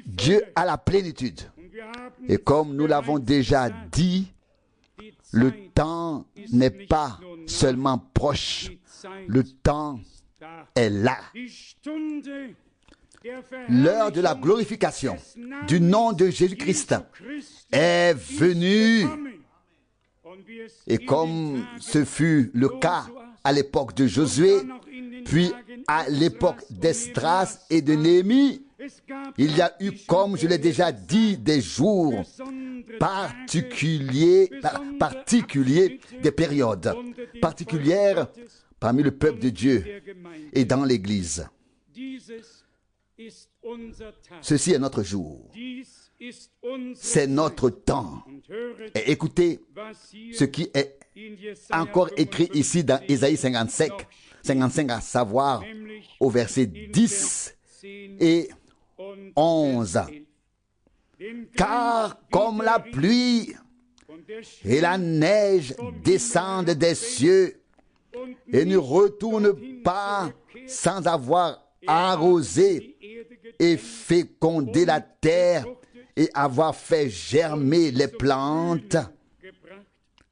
Dieu a la plénitude. Et comme nous l'avons déjà dit, le temps n'est pas seulement proche, le temps est là. L'heure de la glorification du nom de Jésus-Christ est venue. Et comme ce fut le cas à l'époque de Josué, puis à l'époque d'Esdras et de Néhémie, il y a eu, comme je l'ai déjà dit, des jours particuliers, des périodes particulières parmi le peuple de Dieu et dans l'Église. Ceci est notre jour. C'est notre temps. Et écoutez ce qui est encore écrit ici dans Isaïe 55, à savoir au verset 10 et 11. Car comme la pluie et la neige descendent des cieux et ne retournent pas sans avoir arrosé et fécondé la terre et avoir fait germer les plantes,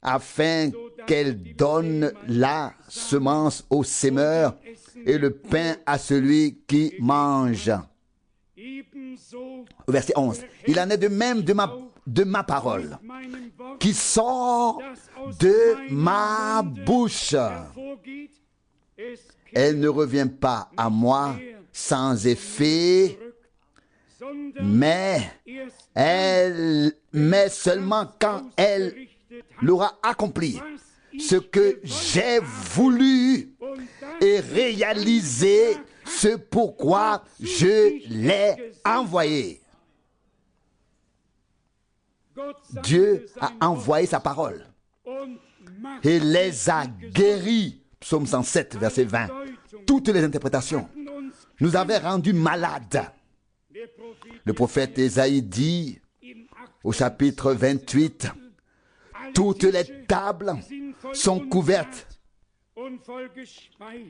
afin qu'elles donnent la semence au semeur et le pain à celui qui mange. Verset 11. Il en est de même de ma parole qui sort de ma bouche. Elle ne revient pas à moi sans effet, mais seulement quand elle l'aura accompli ce que j'ai voulu et réalisé ce pourquoi je l'ai envoyé. Dieu a envoyé sa parole et les a guéris. Psaume 107, verset 20. Toutes les interprétations nous avaient rendus malades. Le prophète Ésaïe dit au chapitre 28, Toutes les tables sont couvertes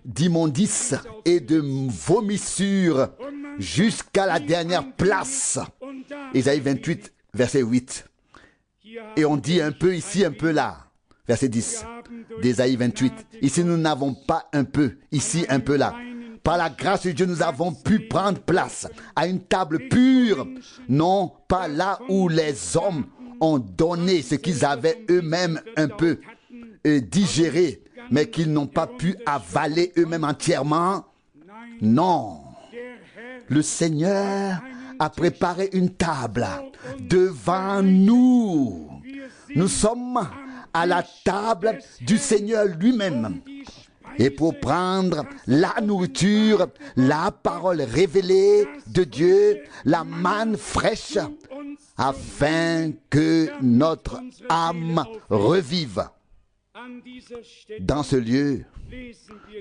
d'immondices et de vomissures jusqu'à la dernière place. Isaïe 28, verset 8. Et on dit un peu ici, un peu là. Verset 10 d'Ésaïe 28. Ici, nous n'avons pas un peu, ici, un peu là. Par la grâce de Dieu, nous avons pu prendre place à une table pure, non pas là où les hommes ont donné ce qu'ils avaient eux-mêmes un peu digéré, mais qu'ils n'ont pas pu avaler eux-mêmes entièrement. Non. Le Seigneur a préparé une table devant nous. Nous sommes à la table du Seigneur lui-même. Et pour prendre la nourriture, la parole révélée de Dieu, la manne fraîche, afin que notre âme revive. Dans ce lieu,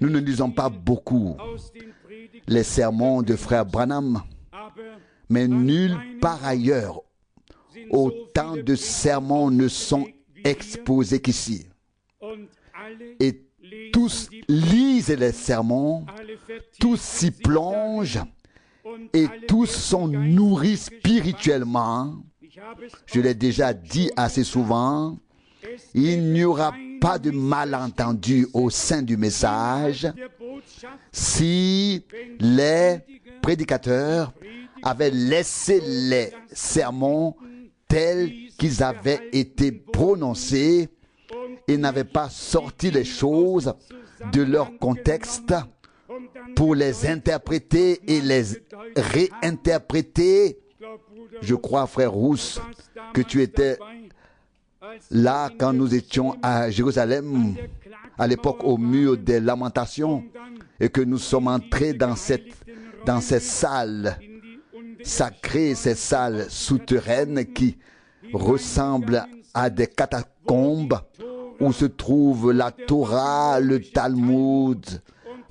nous ne lisons pas beaucoup les sermons de frère Branham, mais nulle part ailleurs autant de sermons ne sont exposés qu'ici. Et tous lisent les sermons, tous s'y plongent et tous sont nourris spirituellement. Je l'ai déjà dit assez souvent, il n'y aura pas de malentendu au sein du message si les prédicateurs avaient laissé les sermons tels qu'ils avaient été prononcés et n'avaient pas sorti les choses de leur contexte pour les interpréter et les réinterpréter. Je crois, frère Rousse, que tu étais là quand nous étions à Jérusalem, à l'époque au mur des lamentations, et que nous sommes entrés dans ces salles sacrées, ces salles souterraines qui ressemblent à des catacombes où se trouve la Torah, le Talmud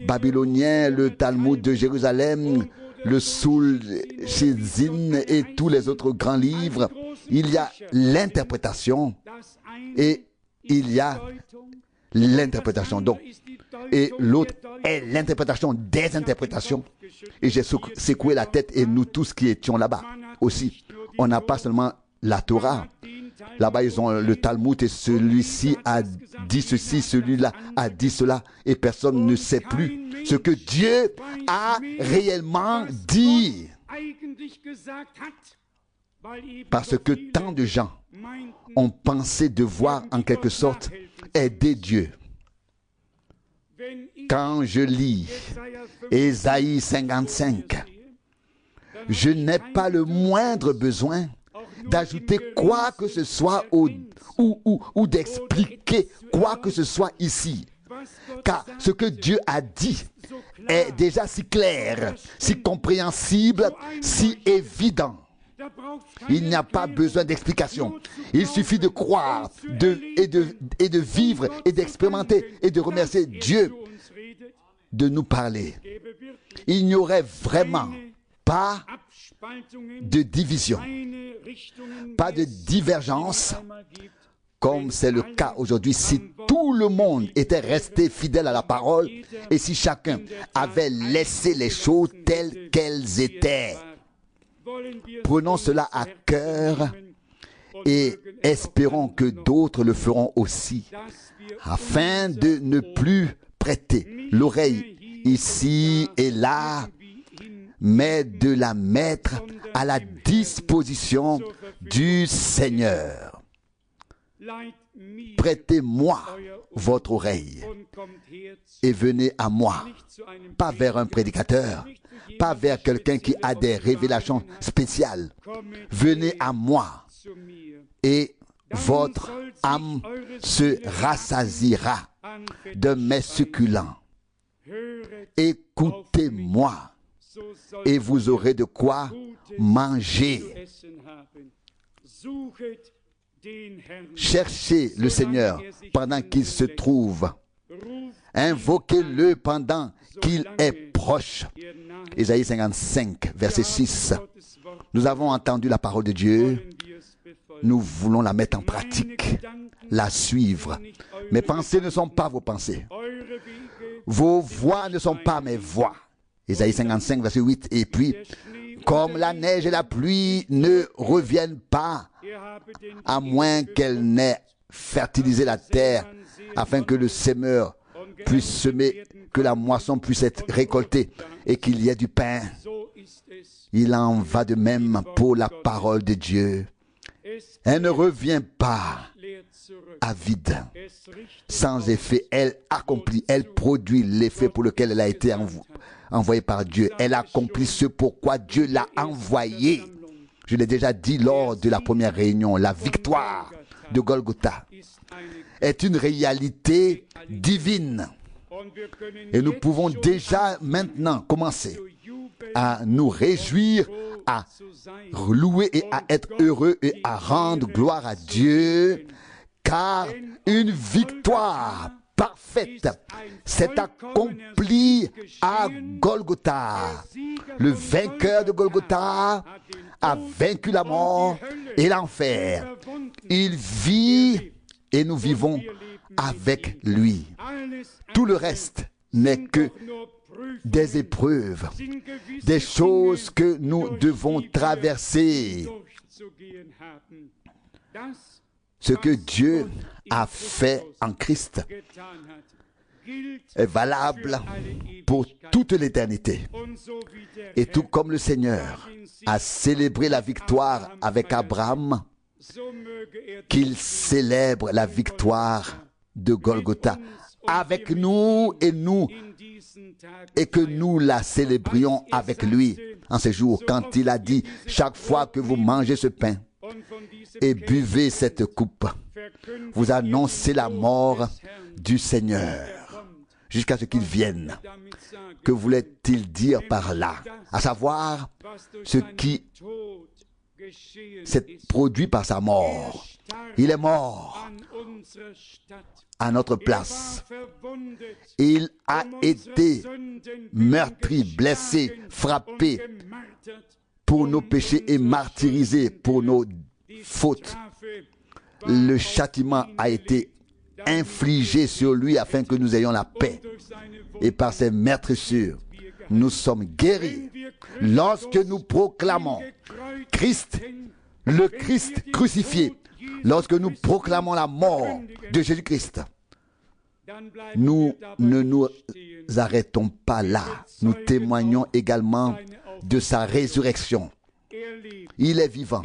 babylonien, le Talmud de Jérusalem, le Soul Shizin et tous les autres grands livres. Il y a l'interprétation et il y a l'interprétation. Donc, et l'autre est l'interprétation des interprétations. Et j'ai secoué la tête et nous tous qui étions là-bas aussi. On n'a pas seulement la Torah. Là-bas, ils ont le Talmud et celui-ci a dit ceci, celui-là a dit cela. Et personne ne sait plus ce que Dieu a réellement dit. Parce que tant de gens ont pensé devoir en quelque sorte aider Dieu. Quand je lis Ésaïe 55, je n'ai pas le moindre besoin d'ajouter quoi que ce soit ou d'expliquer quoi que ce soit ici. Car ce que Dieu a dit est déjà si clair, si compréhensible, si évident. Il n'y a pas besoin d'explication. Il suffit de croire et de vivre et d'expérimenter et de remercier Dieu de nous parler. Il n'y aurait vraiment pas de division, pas de divergence, comme c'est le cas aujourd'hui. Si tout le monde était resté fidèle à la parole et si chacun avait laissé les choses telles qu'elles étaient, prenons cela à cœur et espérons que d'autres le feront aussi, afin de ne plus prêter l'oreille ici et là, mais de la mettre à la disposition du Seigneur. Prêtez-moi votre oreille et venez à moi, pas vers un prédicateur, pas vers quelqu'un qui a des révélations spéciales. Venez à moi et votre âme se rassasiera de mes succulents. Écoutez-moi et vous aurez de quoi manger. Cherchez le Seigneur pendant qu'il se trouve. Invoquez-le pendant qu'il est proche. Ésaïe 55, verset 6. Nous avons entendu la parole de Dieu. nous voulons la mettre en pratique, la suivre. Mes pensées ne sont pas vos pensées. Vos voix ne sont pas mes voix. Ésaïe 55, verset 8. Et puis, comme la neige et la pluie ne reviennent pas, à moins qu'elles n'aient fertilisé la terre, afin que le semeur puisse semer, que la moisson puisse être récoltée et qu'il y ait du pain. Il en va de même pour la parole de Dieu. Elle ne revient pas à vide, sans effet. Elle accomplit, elle produit l'effet pour lequel elle a été envoyée par Dieu. Elle accomplit ce pourquoi Dieu l'a envoyée. Je l'ai déjà dit lors de la première réunion, la victoire de Golgotha est une réalité divine. Et nous pouvons déjà maintenant commencer à nous réjouir, à louer et à être heureux et à rendre gloire à Dieu, car une victoire parfaite s'est accomplie à Golgotha. Le vainqueur de Golgotha a vaincu la mort et l'enfer. Il vit et nous vivons avec lui. Tout le reste n'est que des épreuves, des choses que nous devons traverser. Ce que Dieu a fait en Christ est valable pour toute l'éternité. Et tout comme le Seigneur a célébré la victoire avec Abraham, qu'il célèbre la victoire de Golgotha avec nous et que nous la célébrions avec lui en ces jours, quand il a dit: chaque fois que vous mangez ce pain et buvez cette coupe, vous annoncez la mort du Seigneur jusqu'à ce qu'il vienne. Que voulait-il dire par là? À savoir, ce qui s'est produit par sa mort. Il est mort à notre place. Il a été meurtri, blessé, frappé pour nos péchés et martyrisé pour nos fautes. Le châtiment a été infligé sur lui afin que nous ayons la paix. Et par ses meurtrissures, nous sommes guéris. Lorsque nous proclamons Christ, le Christ crucifié, lorsque nous proclamons la mort de Jésus-Christ, nous ne nous arrêtons pas là. Nous témoignons également de sa résurrection. Il est vivant.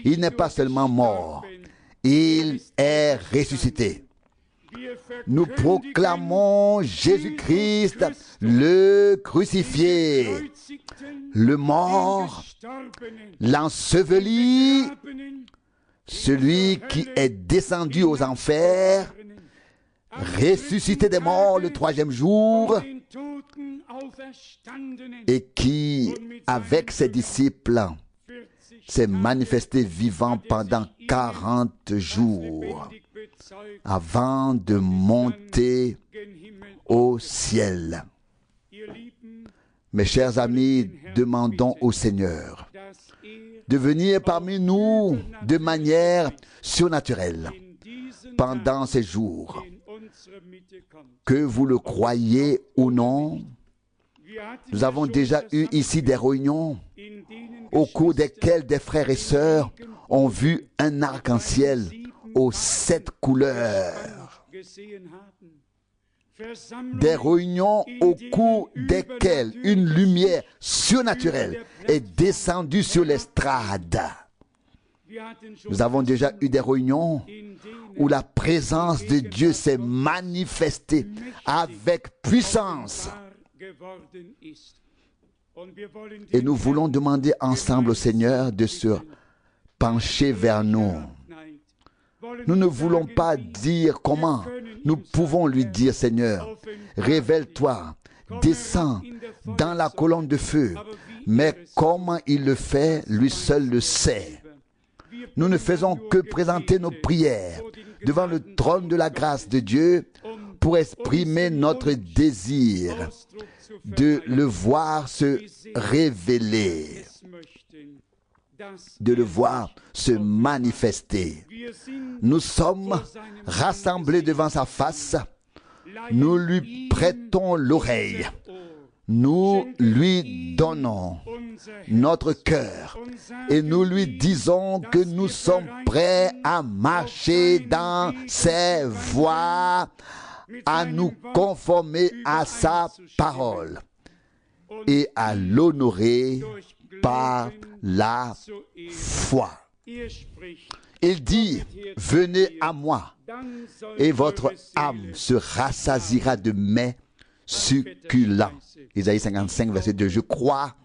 Il n'est pas seulement mort. Il est ressuscité. Nous proclamons Jésus-Christ, le crucifié, le mort, l'enseveli, celui qui est descendu aux enfers, ressuscité des morts le troisième jour, et qui, avec ses disciples, s'est manifesté vivant pendant 40 jours avant de monter au ciel. Mes chers amis, demandons au Seigneur de venir parmi nous de manière surnaturelle pendant ces jours. Que vous le croyez ou non, nous avons déjà eu ici des réunions au cours desquelles des frères et sœurs ont vu un arc-en-ciel aux 7 couleurs. Des réunions au cours desquelles une lumière surnaturelle est descendue sur l'estrade. Nous avons déjà eu des réunions où la présence de Dieu s'est manifestée avec puissance. Et nous voulons demander ensemble au Seigneur de se pencher vers nous. Nous ne voulons pas dire comment. Nous pouvons lui dire: Seigneur, révèle-toi, descends dans la colonne de feu. Mais comment il le fait, lui seul le sait. Nous ne faisons que présenter nos prières devant le trône de la grâce de Dieu pour exprimer notre désir de le voir se révéler. de le voir se manifester. Nous sommes rassemblés devant sa face. Nous lui prêtons l'oreille. Nous lui donnons notre cœur et nous lui disons que nous sommes prêts à marcher dans ses voies, à nous conformer à sa parole et à l'honorer par la foi. Il dit, venez à moi et votre âme se rassasiera de mets succulents. Isaïe 55, verset 2. Je crois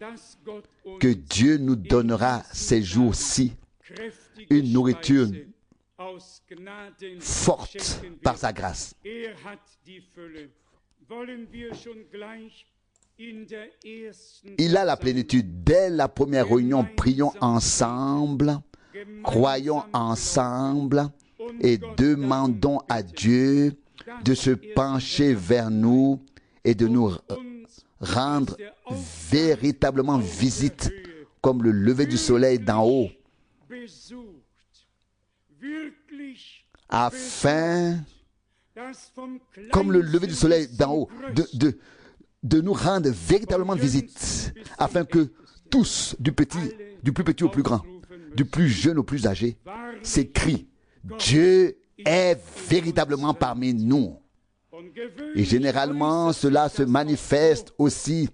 que Dieu nous donnera ces jours-ci une nourriture forte par sa grâce. Il a la plénitude. Dès la première réunion, prions ensemble, croyons ensemble et demandons à Dieu de se pencher vers nous et de nous rendre véritablement visite comme le lever du soleil d'en haut, afin, comme le lever du soleil d'en haut, de nous rendre véritablement visite, afin que tous, du plus petit au plus grand, du plus jeune au plus âgé, s'écrient, Dieu est véritablement parmi nous. Et généralement, cela se manifeste aussi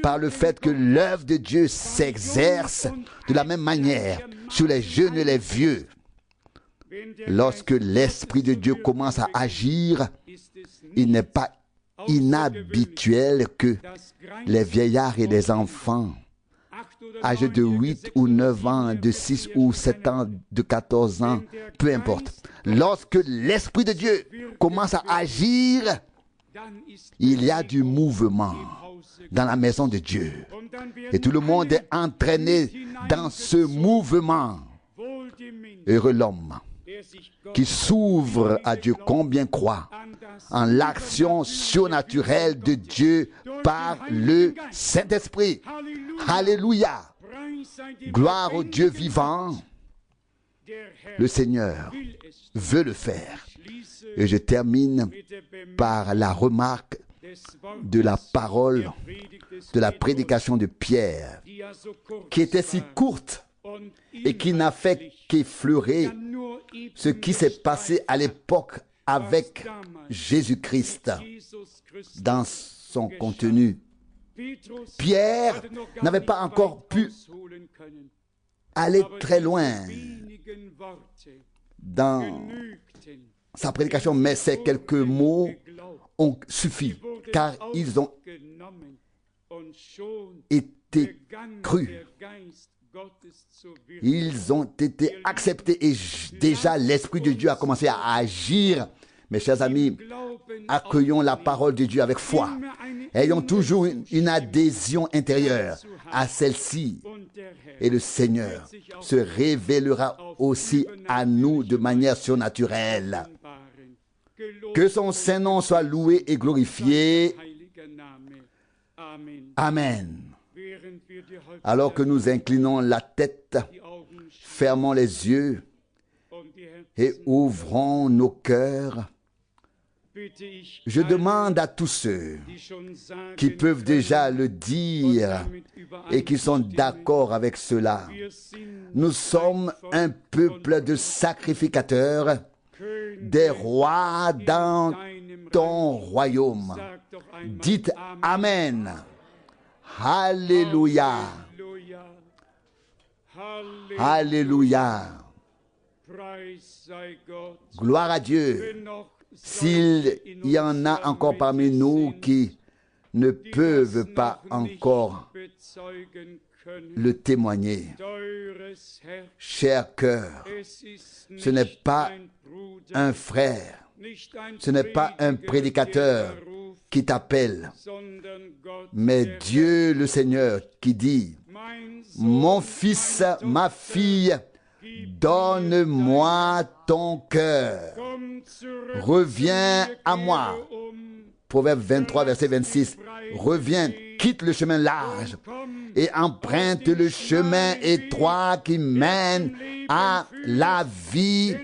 par le fait que l'œuvre de Dieu s'exerce de la même manière sur les jeunes et les vieux. Lorsque l'Esprit de Dieu commence à agir, il n'est pas inhabituel que les vieillards et les enfants âgés de 8 ou 9 ans, de 6 ou 7 ans, de 14 ans, peu importe. Lorsque l'Esprit de Dieu commence à agir, il y a du mouvement dans la maison de Dieu. Et tout le monde est entraîné dans ce mouvement. Heureux l'homme qui s'ouvre à Dieu, combien croit en l'action surnaturelle de Dieu par le Saint-Esprit. Alléluia. Gloire au Dieu vivant. Le Seigneur veut le faire. Et je termine par la remarque de la parole, de la prédication de Pierre, qui était si courte et qui n'a fait qu'effleurer ce qui s'est passé à l'époque avec Jésus-Christ dans son contenu. Pierre n'avait pas encore pu aller très loin dans sa prédication, mais ces quelques mots ont suffi, car ils ont été crus. Ils ont été acceptés et déjà l'Esprit de Dieu a commencé à agir. Mes chers amis, accueillons la parole de Dieu avec foi. Ayons toujours une adhésion intérieure à celle-ci. Et le Seigneur se révélera aussi à nous de manière surnaturelle. Que son Saint-Nom soit loué et glorifié. Amen. Alors que nous inclinons la tête, fermons les yeux et ouvrons nos cœurs, je demande à tous ceux qui peuvent déjà le dire et qui sont d'accord avec cela, nous sommes un peuple de sacrificateurs, des rois dans ton royaume. Dites Amen. Alléluia. Alléluia. Gloire à Dieu. S'il y en a encore parmi nous qui ne peuvent pas encore le témoigner, cher cœur, ce n'est pas un frère, ce n'est pas un prédicateur qui t'appelle, mais Dieu le Seigneur qui dit, mon fils, ma fille, donne-moi ton cœur. Reviens à moi. Proverbe 23, verset 26. Reviens, quitte le chemin large et emprunte le chemin étroit qui mène à la vie,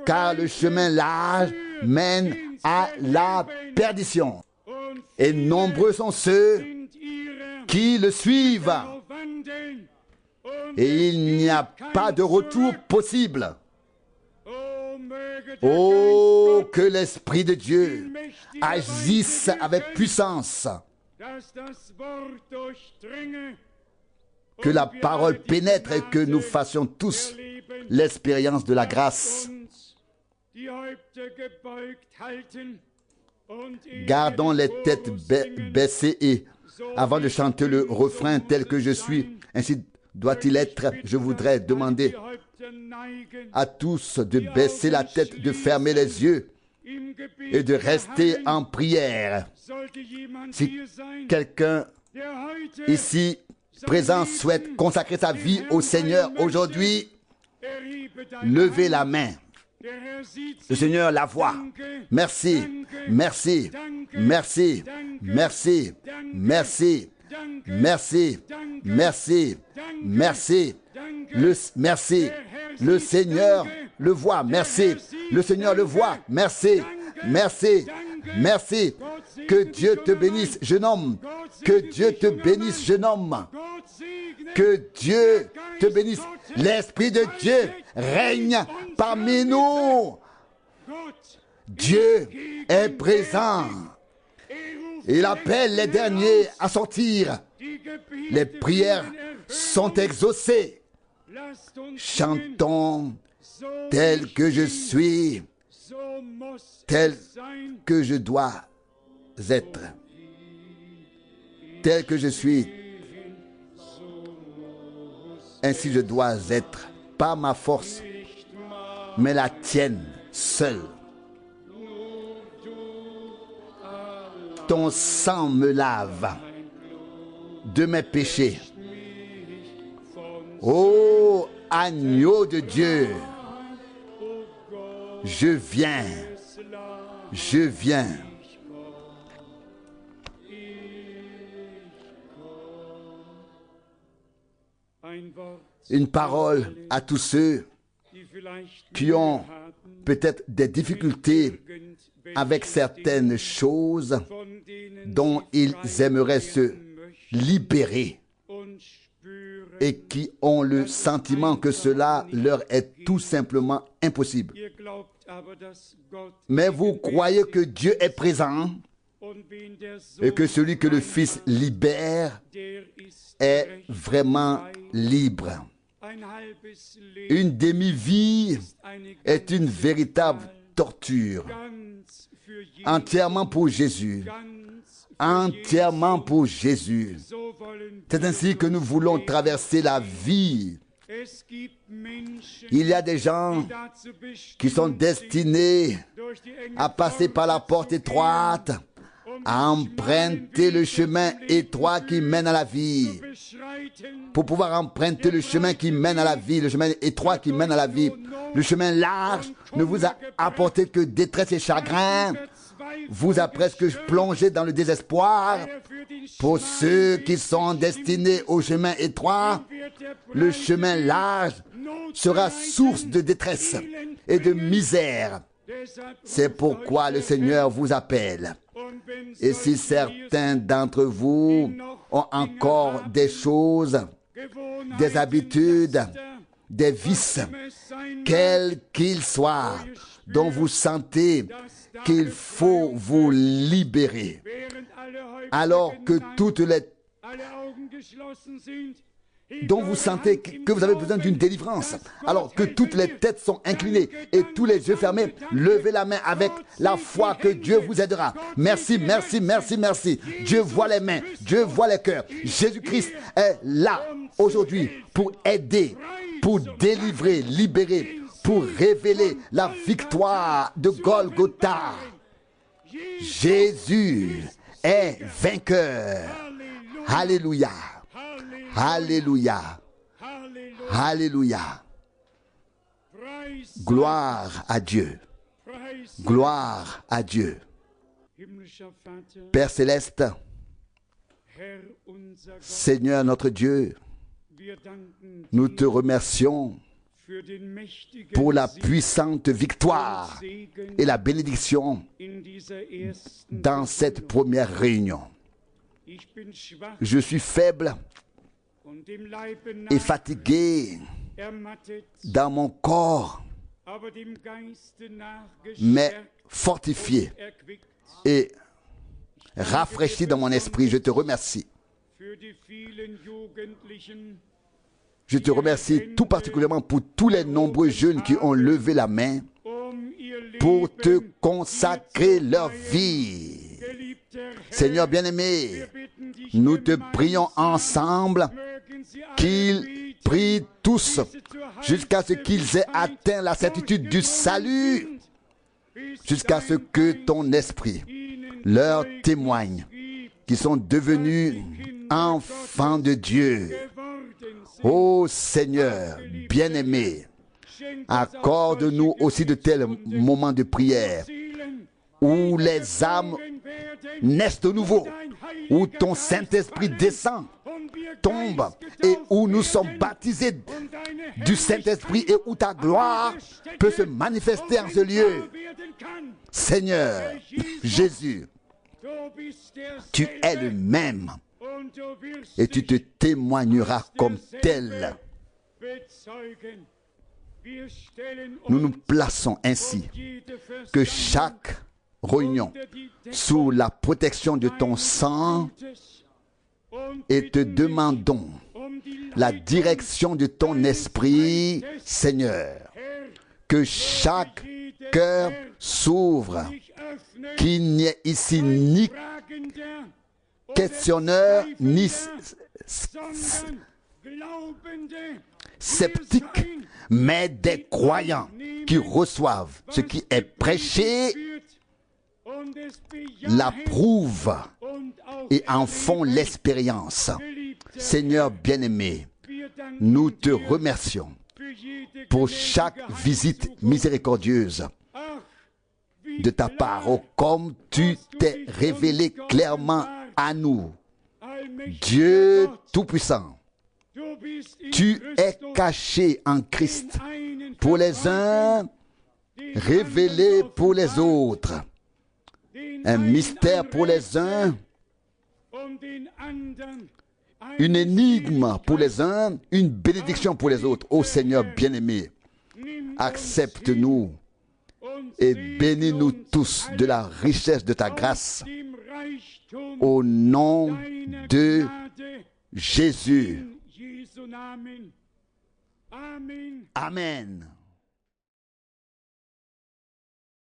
car le chemin large mène à la perdition. Et nombreux sont ceux qui le suivent. Et il n'y a pas de retour possible. Oh, que l'Esprit de Dieu agisse avec puissance. Que la parole pénètre et que nous fassions tous l'expérience de la grâce. Gardons les têtes baissées et avant de chanter le refrain tel que je suis, ainsi doit-il être, je voudrais demander à tous de baisser la tête, de fermer les yeux et de rester en prière. Si quelqu'un ici présent souhaite consacrer sa vie au Seigneur aujourd'hui, levez la main. Le Seigneur la voit. Merci, merci, merci, merci, merci, merci, merci, merci. Merci. Le Seigneur le voit. Merci. Le Seigneur le voit. Merci. Merci. Merci. Que Dieu te bénisse, jeune homme. Que Dieu te bénisse, jeune homme. Que Dieu te bénisse. L'Esprit de Dieu règne parmi nous. Dieu est présent. Il appelle les derniers à sortir. Les prières sont exaucées. Chantons tel que je suis, tel que je dois être. Tel que je suis, ainsi je dois être. Pas ma force, mais la tienne seule. Ton sang me lave de mes péchés. Ô agneau de Dieu, je viens, je viens. Une parole à tous ceux qui ont peut-être des difficultés avec certaines choses dont ils aimeraient se libérer et qui ont le sentiment que cela leur est tout simplement impossible. Mais vous croyez que Dieu est présent et que celui que le Fils libère est vraiment libre. Une demi-vie est une véritable torture. Entièrement pour Jésus. Entièrement pour Jésus. C'est ainsi que nous voulons traverser la vie. Il y a des gens qui sont destinés à passer par la porte étroite, à emprunter le chemin étroit qui mène à la vie. Pour pouvoir emprunter le chemin qui mène à la vie, le chemin étroit qui mène à la vie, le chemin large ne vous a apporté que détresse et chagrin, vous a presque plongé dans le désespoir. Pour ceux qui sont destinés au chemin étroit, le chemin large sera source de détresse et de misère. C'est pourquoi le Seigneur vous appelle. Et si certains d'entre vous ont encore des choses, des habitudes, des vices, quels qu'ils soient, dont vous sentez qu'il faut vous libérer, alors que toutes les dont vous sentez que vous avez besoin d'une délivrance, alors que toutes les têtes sont inclinées et tous les yeux fermés, levez la main avec la foi que Dieu vous aidera. Merci, merci, merci, merci. Dieu voit les mains, Dieu voit les cœurs. Jésus-Christ est là aujourd'hui pour aider, pour délivrer, libérer, pour révéler la victoire de Golgotha. Jésus est vainqueur. Alléluia. Alléluia. Alléluia. Gloire à Dieu. Gloire à Dieu. Père céleste, Seigneur notre Dieu, nous te remercions pour la puissante victoire et la bénédiction dans cette première réunion. Je suis faible et fatigué dans mon corps, mais fortifié et rafraîchi dans mon esprit. Je te remercie. Je te remercie tout particulièrement pour tous les nombreux jeunes qui ont levé la main pour te consacrer leur vie. Seigneur bien-aimé, nous te prions ensemble qu'ils prient tous jusqu'à ce qu'ils aient atteint la certitude du salut, jusqu'à ce que ton esprit leur témoigne qu'ils sont devenus enfants de Dieu. Ô Seigneur bien-aimé, accorde-nous aussi de tels moments de prière où les âmes naissent de nouveau, où ton Saint-Esprit descend, tombe, et où nous sommes baptisés du Saint-Esprit et où ta gloire peut se manifester en ce lieu. Seigneur Jésus, tu es le même et tu te témoigneras comme tel. Nous nous plaçons ainsi que chaque réunion sous la protection de ton sang et te demandons la direction de ton esprit, Seigneur. Que chaque cœur s'ouvre, qu'il n'y ait ici ni questionneur, ni sceptique, mais des croyants qui reçoivent ce qui est prêché, l'approuvent et en font l'expérience. Seigneur bien-aimé, nous te remercions pour chaque visite miséricordieuse de ta part. Oh, comme tu t'es révélé clairement à nous, Dieu Tout-Puissant. Tu es caché en Christ pour les uns, révélé pour les autres. Un mystère pour les uns, une énigme pour les uns, une bénédiction pour les autres. Ô Seigneur bien-aimé, accepte-nous et bénis-nous tous de la richesse de ta grâce. Au nom de Jésus. Amen.